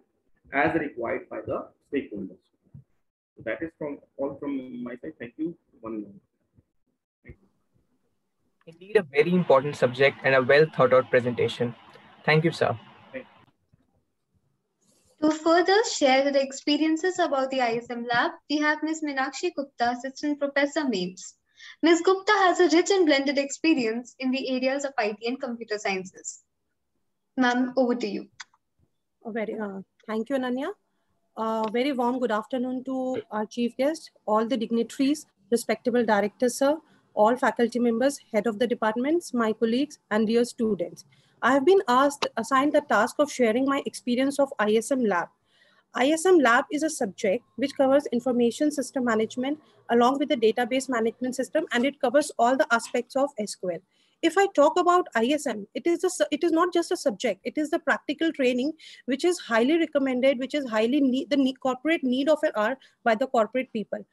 as required by the stakeholders. So that is all from my side. Thank you. Indeed, a very important subject and a well thought out presentation. Thank you, sir. To further share the experiences about the ISM lab, we have Ms. Meenakshi Gupta, Assistant Professor MEMS. Ms. Gupta has a rich and blended experience in the areas of IT and computer sciences. Ma'am, over to you. Thank you, Ananya. Very warm good afternoon to our chief guest, all the dignitaries, respectable directors, sir, all faculty members, head of the departments, my colleagues, and dear students. I have been assigned the task of sharing my experience of ISM lab. ISM lab is a subject which covers information system management along with the database management system, and it covers all the aspects of SQL. If I talk about ISM, it is not just a subject, it is the practical training which is highly recommended, which is highly corporate need of an hour by the corporate people.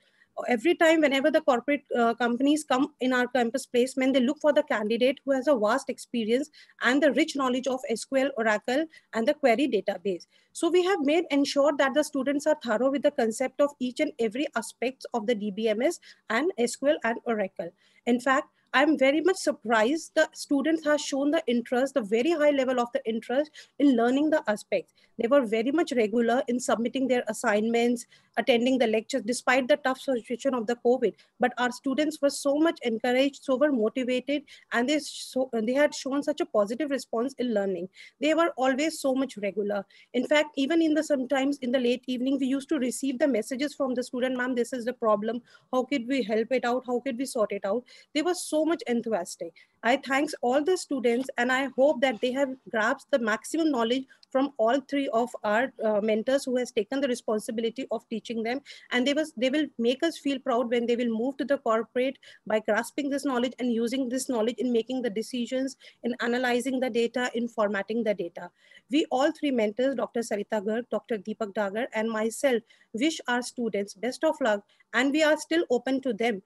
Every time, whenever the corporate companies come in our campus placement, they look for the candidate who has a vast experience and the rich knowledge of SQL, Oracle, and the query database. So we have made ensure that the students are thorough with the concept of each and every aspect of the DBMS and SQL and Oracle. In fact, I'm very much surprised the students have shown the interest, the very high level of the interest in learning the aspects. They were very much regular in submitting their assignments, attending the lectures, despite the tough situation of the COVID. But our students were so much encouraged, so were motivated, and they had shown such a positive response in learning. They were always so much regular. In fact, even sometimes in the late evening, we used to receive the messages from the student, ma'am, this is the problem. How could we help it out? How could we sort it out? They were so much enthusiastic. I thanks all the students, and I hope that they have grasped the maximum knowledge from all three of our mentors who has taken the responsibility of teaching them, and they will make us feel proud when they will move to the corporate by grasping this knowledge and using this knowledge in making the decisions, in analyzing the data, in formatting the data. We all three mentors, Dr. Sarita Garg, Dr. Deepak Dagar, and myself, wish our students best of luck, and we are still open to them.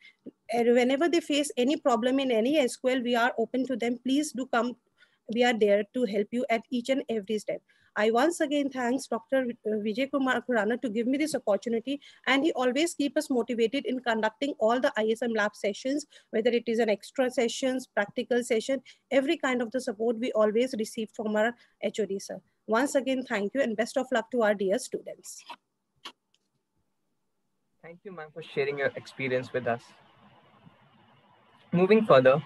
Whenever they face any problem in any SQL, we are open to them. Please do come. We are there to help you at each and every step. I once again thanks Dr. Vijay Kumar Khurana to give me this opportunity, and he always keeps us motivated in conducting all the ISM lab sessions, whether it is an extra sessions, practical session, every kind of the support we always receive from our HOD, sir. Once again, thank you and best of luck to our dear students. Thank you, ma'am, for sharing your experience with us. Moving further,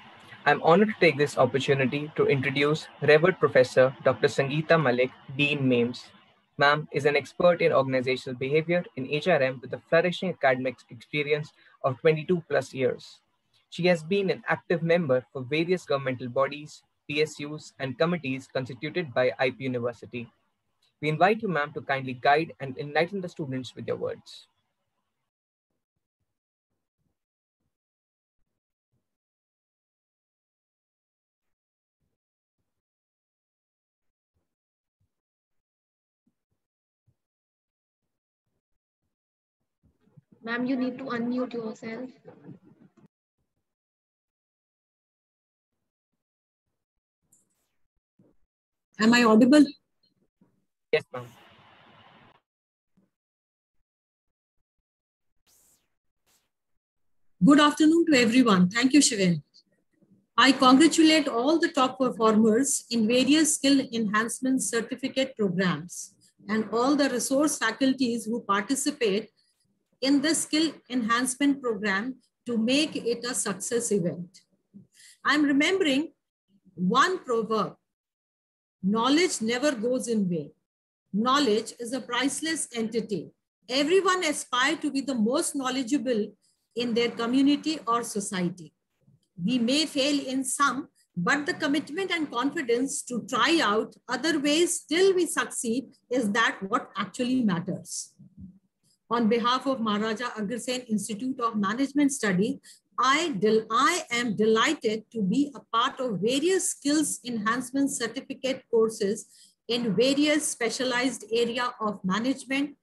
I'm honored to take this opportunity to introduce Revered Professor Dr. Sangeeta Malik, Dean MEMS. Ma'am is an expert in organizational behavior in HRM with a flourishing academic experience of 22 plus years. She has been an active member for various governmental bodies, PSUs, and committees constituted by IP University. We invite you, ma'am, to kindly guide and enlighten the students with your words. Ma'am, you need to unmute yourself. Am I audible? Yes, ma'am. Good afternoon to everyone. Thank you, Shiven. I congratulate all the top performers in various skill enhancement certificate programs and all the resource faculties who participate in the skill enhancement program to make it a success event. I'm remembering one proverb: knowledge never goes in vain. Knowledge is a priceless entity. Everyone aspires to be the most knowledgeable in their community or society. We may fail in some, but the commitment and confidence to try out other ways till we succeed is that what actually matters. On behalf of Maharaja Agrasen Institute of Management Studies, I am delighted to be a part of various skills enhancement certificate courses in various specialized area of management,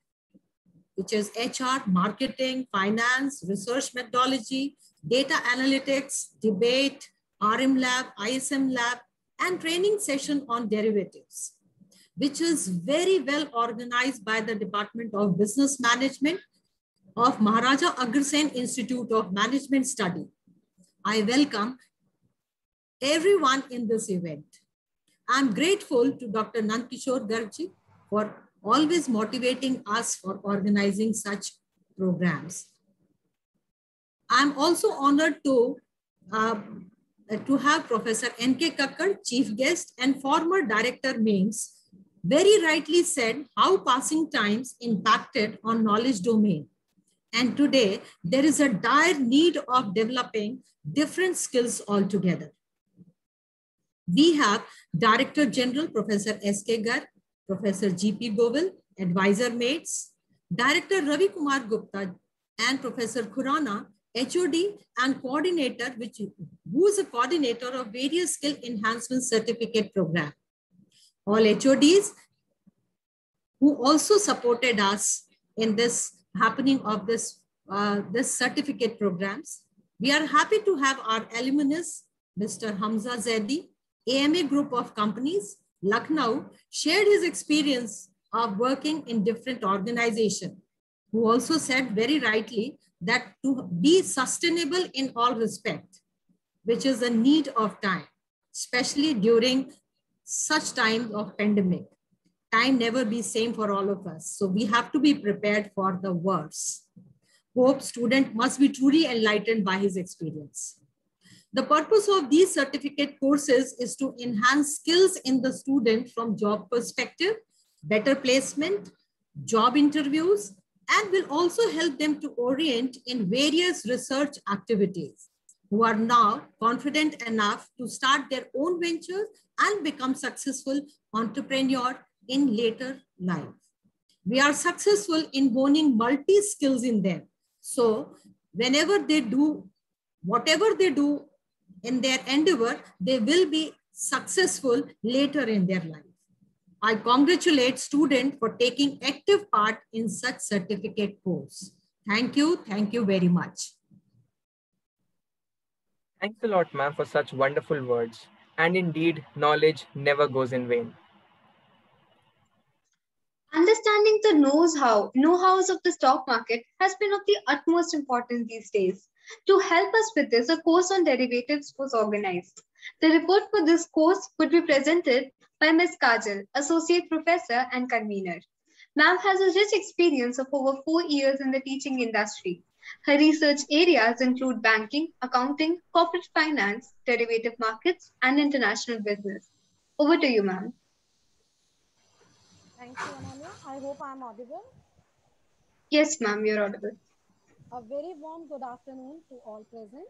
which is HR, marketing, finance, research methodology, data analytics, debate, RM lab, ISM lab, and training session on derivatives, which is very well organized by the Department of Business Management of Maharaja Agrasen Institute of Management Study. I welcome everyone in this event. I'm grateful to Dr. Nandkishore Garg for always motivating us for organizing such programs. I'm also honored to have Professor N.K. Kakkad, Chief Guest and former Director MAIMS, very rightly said how passing times impacted on knowledge domain. And today, there is a dire need of developing different skills altogether. We have Director General, Professor S.K. Garg, Professor G.P. Govil, advisor mates, Director Ravi Kumar Gupta, and Professor Khurana, HOD and coordinator, who is a coordinator of various skill enhancement certificate program. All HODs who also supported us in this happening of this certificate programs. We are happy to have our alumnus, Mr. Hamza Zaidi, AMA Group of Companies, Lucknow, shared his experience of working in different organizations, who also said very rightly that to be sustainable in all respect, which is a need of time, especially during such times of pandemic. Time never be same for all of us. So we have to be prepared for the worst. Hope student must be truly enlightened by his experience. The purpose of these certificate courses is to enhance skills in the student from job perspective, better placement, job interviews, and will also help them to orient in various research activities, who are now confident enough to start their own ventures and become successful entrepreneur in later life. We are successful in honing multi-skills in them. So whenever they do, whatever they do in their endeavor, they will be successful later in their life. I congratulate students for taking active part in such certificate course. Thank you very much. Thanks a lot, ma'am, for such wonderful words. And indeed, knowledge never goes in vain. Understanding the know-hows of the stock market has been of the utmost importance these days. To help us with this, a course on derivatives was organized. The report for this course would be presented by Ms. Kajal, Associate Professor and Convener. Ma'am has a rich experience of over 4 years in the teaching industry. Her research areas include banking, accounting, corporate finance, derivative markets, and international business. Over to you, ma'am. Thank you, Ananya. I hope I am audible. Yes, ma'am, you're audible. A very warm good afternoon to all present.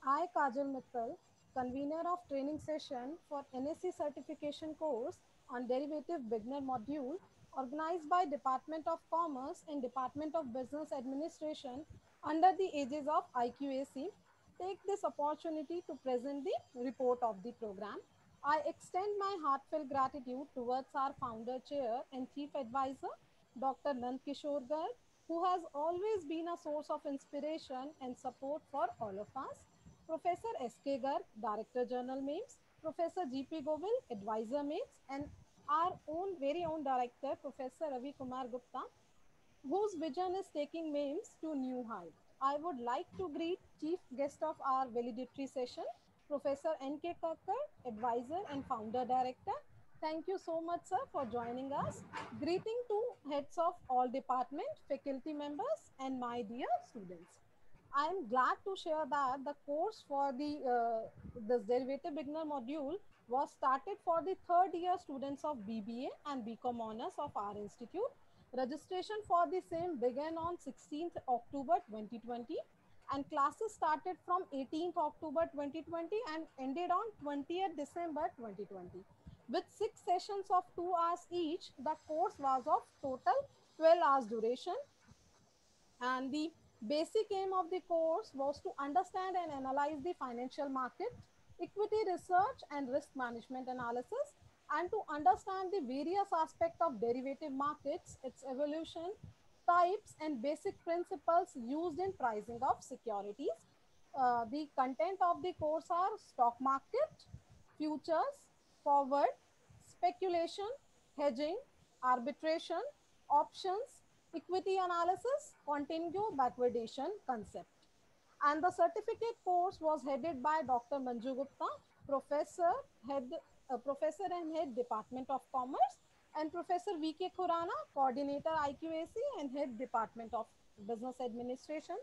I, Kajal Mittal, convener of training session for NSE certification course on derivative beginner module organized by Department of Commerce and Department of Business Administration under the aegis of IQAC, take this opportunity to present the report of the program. I extend my heartfelt gratitude towards our founder, chair, and chief advisor, Dr. Nandkishore Garg, who has always been a source of inspiration and support for all of us. Professor S.K. Garg, Director General MAIMS, Professor G.P. Govil, Advisor MAIMS, and our own very own director, Professor Ravi Kumar Gupta, whose vision is taking MAIMS to new height. I would like to greet chief guest of our valedictory session, Professor N.K. Kakkar, advisor and founder director. Thank you so much, sir, for joining us. Greeting to heads of all department, faculty members, and my dear students. I am glad to share that the course for this derivative beginner module was started for the third year students of BBA and BCom honors of our institute. Registration for the same began on 16th October 2020 and classes started from 18th October 2020 and ended on 20th December 2020. With 6 sessions of 2 hours each, the course was of total 12 hours duration, and the basic aim of the course was to understand and analyze the financial market, equity research and risk management analysis, and to understand the various aspects of derivative markets, its evolution, types and basic principles used in pricing of securities. The content of the course are stock market, futures, forward, speculation, hedging, arbitration, options, equity analysis, continued backwardation concept. And the certificate course was headed by Dr. Manju Gupta, professor and head Department of Commerce, and Professor V.K. Khurana, coordinator IQAC and head Department of Business Administration.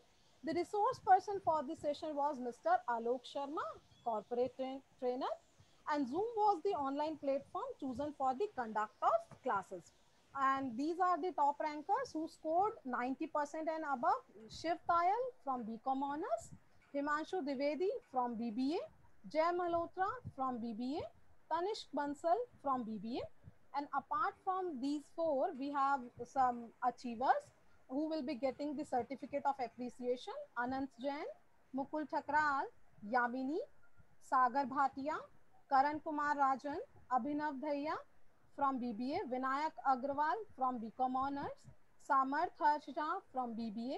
The resource person for the session was Mr. Alok Sharma, corporate trainer, and Zoom was the online platform chosen for the conduct of classes. And these are the top rankers who scored 90% and above: Shiv Tayal from BCom honors, Himanshu Dwivedi from BBA, Jay Malhotra from BBA, Tanishq Bansal from BBA. And apart from these 4, we have some achievers who will be getting the certificate of appreciation: Anant Jain, Mukul Thakral, Yamini, Sagar Bhatia, Karan Kumar Rajan, Abhinav Dhaiya from BBA, Vinayak Agrawal from BCom honors, Samarth Harshja from BBA,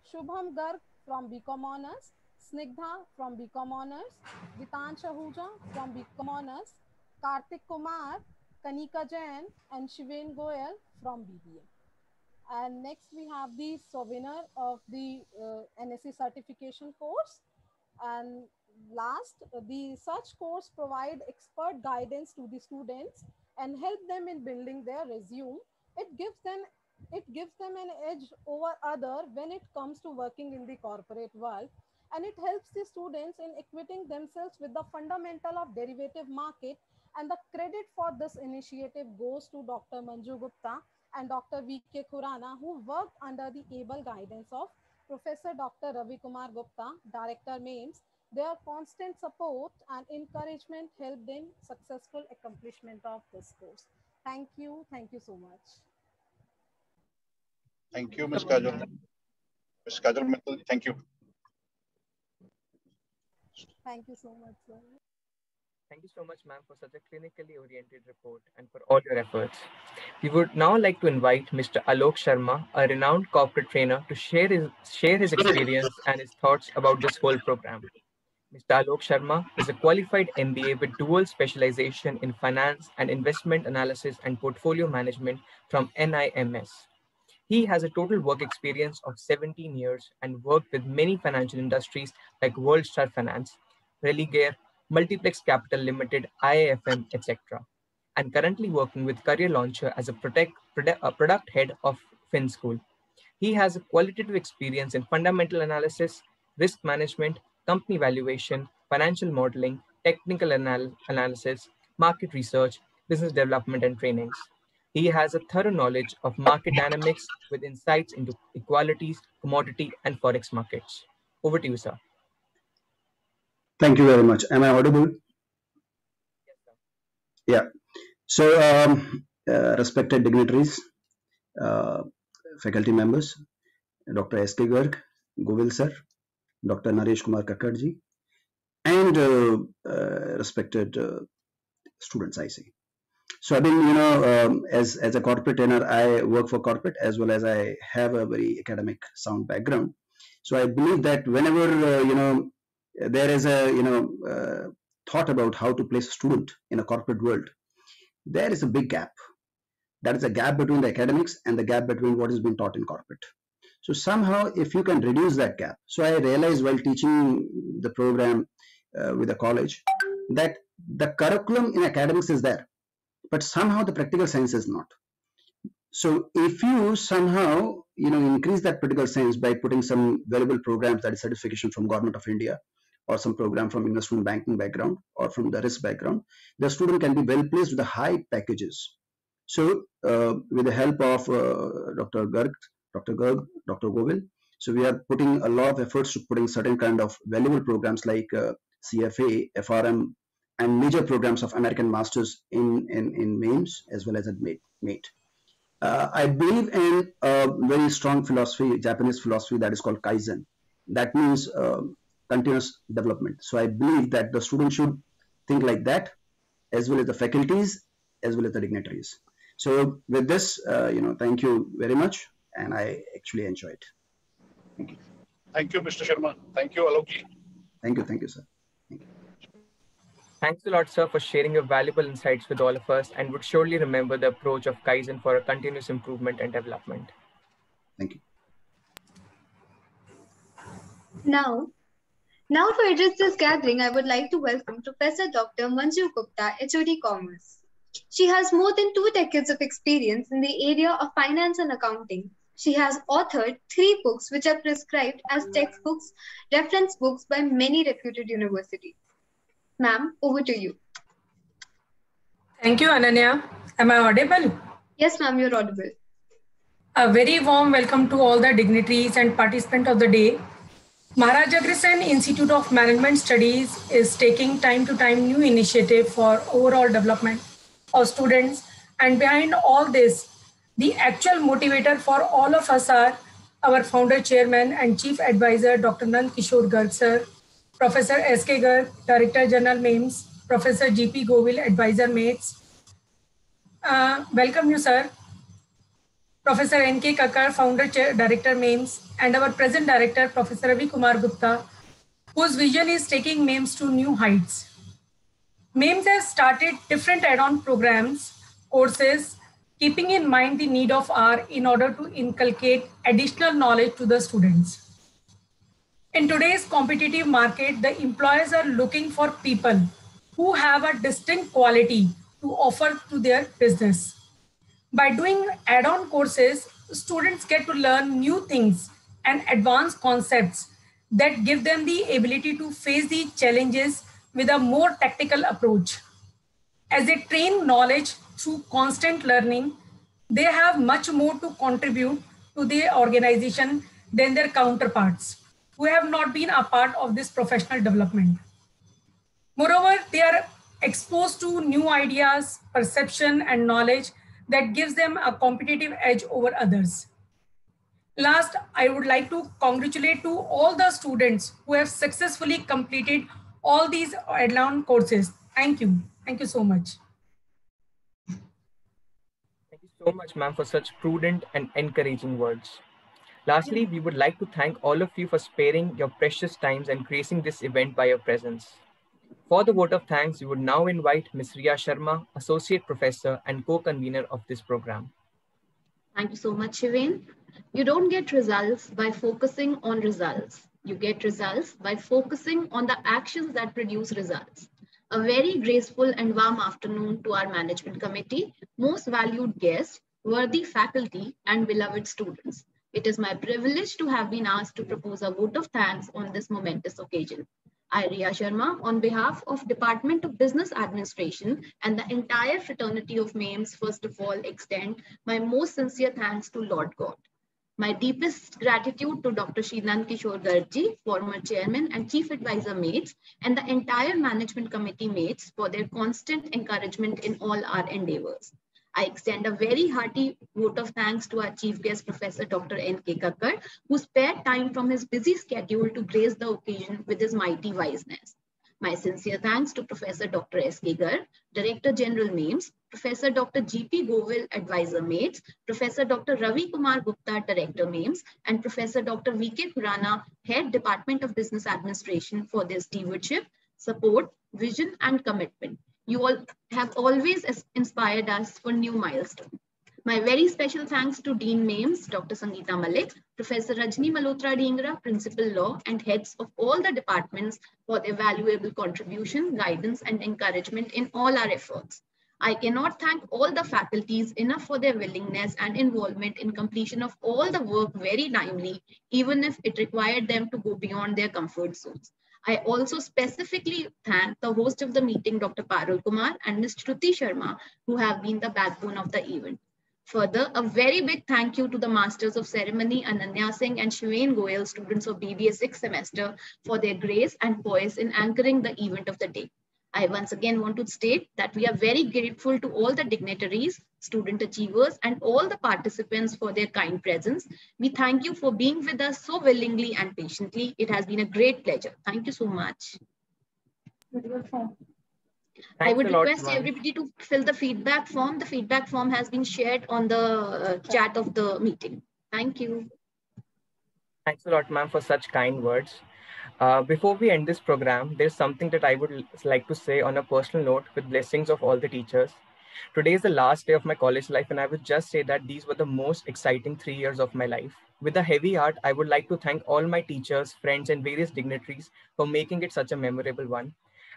Shubham Garg from BCom honors, Snigdha from BCom honors, Gitansh Ahuja from BCom honors, Kartik Kumar, Kanika Jain and Shiven Goyal from BBA. And next we have the winner of the NSE certification course. And last, the such course provide expert guidance to the students and help them in building their resume. It gives them an edge over other when it comes to working in the corporate world, and it helps the students in equipping themselves with the fundamental of derivative market. And the credit for this initiative goes to Dr. Manju Gupta and Dr. V.K. Khurana, who worked under the able guidance of Professor Dr. Ravi Kumar Gupta, Director MAIMS. Their constant support and encouragement helped in successful accomplishment of this course. Thank you so much. Thank you, Ms. Kajal. Ms. Kajal Mittal, thank you. Thank you so much, sir. Thank you so much, ma'am, for such a clinically oriented report and for all your efforts. We would now like to invite Mr. Alok Sharma, a renowned corporate trainer, to share his experience and his thoughts about this whole program. Mr. Alok Sharma is a qualified MBA with dual specialization in finance and investment analysis and portfolio management from NIMS. He has a total work experience of 17 years and worked with many financial industries like WorldStar Finance, Religare, Multiplex Capital Limited, IIFM, etc. And currently working with Career Launcher as a product head of FinSchool. He has a qualitative experience in fundamental analysis, risk management, company valuation, financial modeling, technical analysis, market research, business development, and trainings. He has a thorough knowledge of market dynamics with insights into equalities, commodity, and forex markets. Over to you, sir. Thank you very much. Am I audible? Yes, sir. Yeah. So, respected dignitaries, faculty members, Dr. S.K. Garg, Govil sir, Dr. Naresh Kumar Kakkar ji, and respected students, I see. So I've been, as a corporate trainer, I work for corporate as well as I have a very academic sound background. So I believe that whenever, there is a, thought about how to place a student in a corporate world, there is a big gap. That is a gap between the academics and the gap between what is being taught in corporate. So somehow, if you can reduce that gap. So I realized while teaching the program with the college that the curriculum in academics is there, but somehow the practical science is not. So if you somehow increase that practical science by putting some valuable programs, that is certification from Government of India, or some program from investment banking background or from the risk background, the student can be well placed with the high packages. So with the help of Dr. Garg, Dr. Govil, so we are putting a lot of efforts to putting certain kind of valuable programs like CFA, FRM, and major programs of American Masters in MEMS as well as at MATE. I believe in a very strong philosophy, Japanese philosophy, that is called Kaizen. That means continuous development. So I believe that the student should think like that, as well as the faculties, as well as the dignitaries. So with this, thank you very much, and I actually enjoyed. Thank you. Thank you, Mr. Sharma. Thank you, Alok. Thank you, sir. Thanks a lot, sir, for sharing your valuable insights with all of us, and would surely remember the approach of Kaizen for a continuous improvement and development. Thank you. Now to address this gathering, I would like to welcome Professor Dr. Manju Gupta, HOD Commerce. She has more than 2 decades of experience in the area of finance and accounting. She has authored 3 books which are prescribed as textbooks, reference books by many reputed universities. Ma'am, over to you. Thank you, Ananya. Am I audible? Yes, ma'am, you're audible. A very warm welcome to all the dignitaries and participants of the day. Maharaj Agrasen Institute of Management Studies is taking time to time new initiative for overall development of students. And behind all this, the actual motivator for all of us are our founder, chairman, and chief advisor, Dr. Nand Kishore Garg, sir, Professor S.K. Garg, Director General MEMS, Professor G.P. Govil, Advisor MATES. Welcome you, sir. Professor N.K. Kakkar, Founder, Director MEMS, and our present director, Professor Ravi Kumar Gupta, whose vision is taking MEMS to new heights. MEMS has started different add-on programs, courses, keeping in mind the need of R in order to inculcate additional knowledge to the students. In today's competitive market, the employers are looking for people who have a distinct quality to offer to their business. By doing add-on courses, students get to learn new things and advanced concepts that give them the ability to face the challenges with a more tactical approach. As they train knowledge through constant learning, they have much more to contribute to the organization than their counterparts who have not been a part of this professional development. Moreover, they are exposed to new ideas, perception, and knowledge that gives them a competitive edge over others. Last, I would like to congratulate to all the students who have successfully completed all these add-on courses. Thank you. Thank you so much. Thank you so much, ma'am, for such prudent and encouraging words. Lastly, we would like to thank all of you for sparing your precious times and gracing this event by your presence. For the vote of thanks, we would now invite Ms. Riya Sharma, Associate Professor and co-convener of this program. Thank you so much, Shiven. You don't get results by focusing on results. You get results by focusing on the actions that produce results. A very graceful and warm afternoon to our management committee, most valued guests, worthy faculty, and beloved students. It is my privilege to have been asked to propose a vote of thanks on this momentous occasion. I, Riya Sharma, on behalf of Department of Business Administration and the entire fraternity of MEMS, first of all, extend my most sincere thanks to Lord God. My deepest gratitude to Dr. Nand Kishore Garg, former chairman and chief advisor MATES, and the entire management committee MATES for their constant encouragement in all our endeavors. I extend a very hearty vote of thanks to our chief guest, Professor Dr. N.K. Kakkar, who spared time from his busy schedule to grace the occasion with his mighty wiseness. My sincere thanks to Professor Dr. S.K. Garg, Director General MEMS, Professor Dr. G.P. Govil, Advisor MATES, Professor Dr. Ravi Kumar Gupta, Director MEMS, and Professor Dr. V.K. Khurana, Head Department of Business Administration for their stewardship, support, vision, and commitment. You all have always inspired us for new milestones. My very special thanks to Dean Mames, Dr. Sangeeta Malik, Professor Rajni Malhotra Dhingra, Principal Law, and heads of all the departments for their valuable contribution, guidance, and encouragement in all our efforts. I cannot thank all the faculties enough for their willingness and involvement in completion of all the work very timely, even if it required them to go beyond their comfort zones. I also specifically thank the host of the meeting, Dr. Parul Kumar, and Ms. Shruti Sharma, who have been the backbone of the event. Further, a very big thank you to the Masters of Ceremony, Ananya Singh and Shivain Goyal, students of BBA 6th semester, for their grace and poise in anchoring the event of the day. I once again want to state that we are very grateful to all the dignitaries, student achievers, and all the participants for their kind presence. We thank you for being with us so willingly and patiently. It has been a great pleasure. Thank you so much. I would request everybody to fill the feedback form. The feedback form has been shared on the chat of the meeting. Thank you. Thanks a lot, ma'am, for such kind words. Before we end this program, there's something that I would like to say on a personal note with blessings of all the teachers. Today is the last day of my college life, and I would just say that these were the most exciting 3 years of my life. With a heavy heart, I would like to thank all my teachers, friends, and various dignitaries for making it such a memorable one.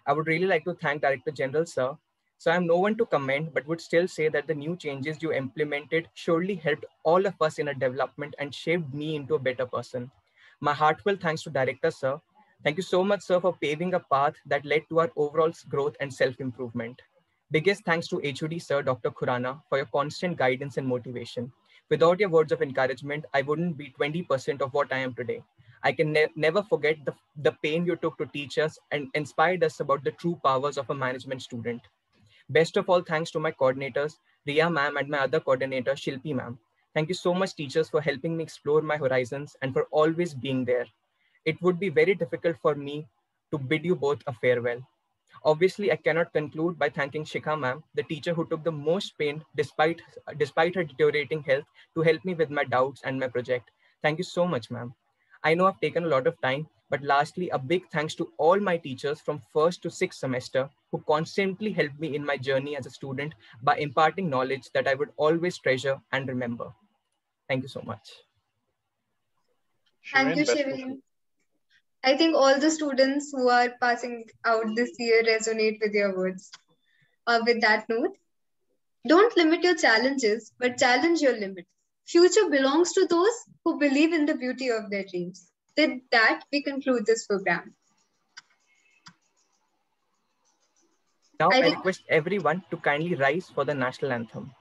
I would really like to thank Director General, sir. So I'm no one to comment, but would still say that the new changes you implemented surely helped all of us in our development and shaped me into a better person. My heartfelt thanks to Director, sir. Thank you so much, sir, for paving a path that led to our overall growth and self-improvement. Biggest thanks to HOD, sir, Dr. Khurana, for your constant guidance and motivation. Without your words of encouragement, I wouldn't be 20% of what I am today. I can never forget the pain you took to teach us and inspired us about the true powers of a management student. Best of all, thanks to my coordinators, Riya ma'am, and my other coordinator, Shilpi ma'am. Thank you so much, teachers, for helping me explore my horizons and for always being there. It would be very difficult for me to bid you both a farewell. Obviously, I cannot conclude by thanking Shikha ma'am, the teacher who took the most pain despite her deteriorating health to help me with my doubts and my project. Thank you so much, ma'am. I know I've taken a lot of time, but lastly, a big thanks to all my teachers from 1st to 6th semester who constantly helped me in my journey as a student by imparting knowledge that I would always treasure and remember. Thank you so much. Thank you, Shivain. I think all the students who are passing out this year resonate with your words. With that note, don't limit your challenges, but challenge your limits. Future belongs to those who believe in the beauty of their dreams. With that, we conclude this program. Now I request everyone to kindly rise for the national anthem.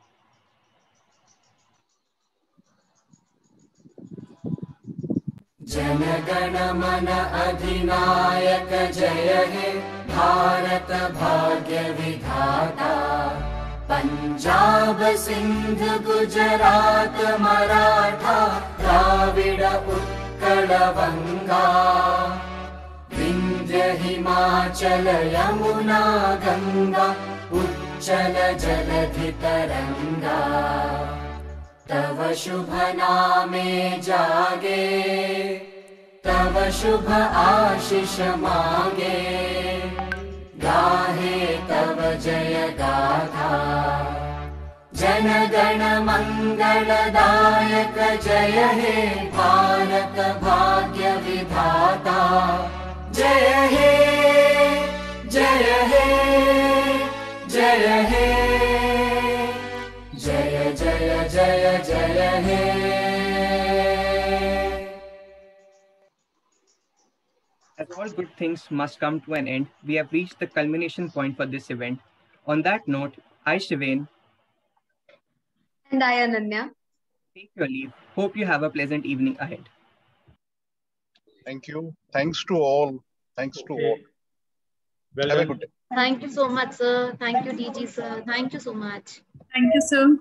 Jana Gana मन अधिनायक जय हे भारत भाग्य विधाता पंजाब सिंध गुजरात मराठा द्राविड उत्कल बंगा विंध्य हिमाचल यमुना गंगा उच्चल जलधि तरंगा तव शुभ नामे जागे तव शुभ आशीष मांगे गाहे तव जय गाथा जन गण मंगलदायक जय हे भारत भाग्य विधाता जय हे जय हे जय हे जय जय जय जय हे. As all good things must come to an end, we have reached the culmination point for this event. On that note, I, Shivain, and I, Ananya, take your leave. Hope you have a pleasant evening ahead. Thank you. Thanks to all. Thanks to all. Well have a good day. Thank you so much, sir. Thank you, DG, sir. Thank you so much. Thank you, sir.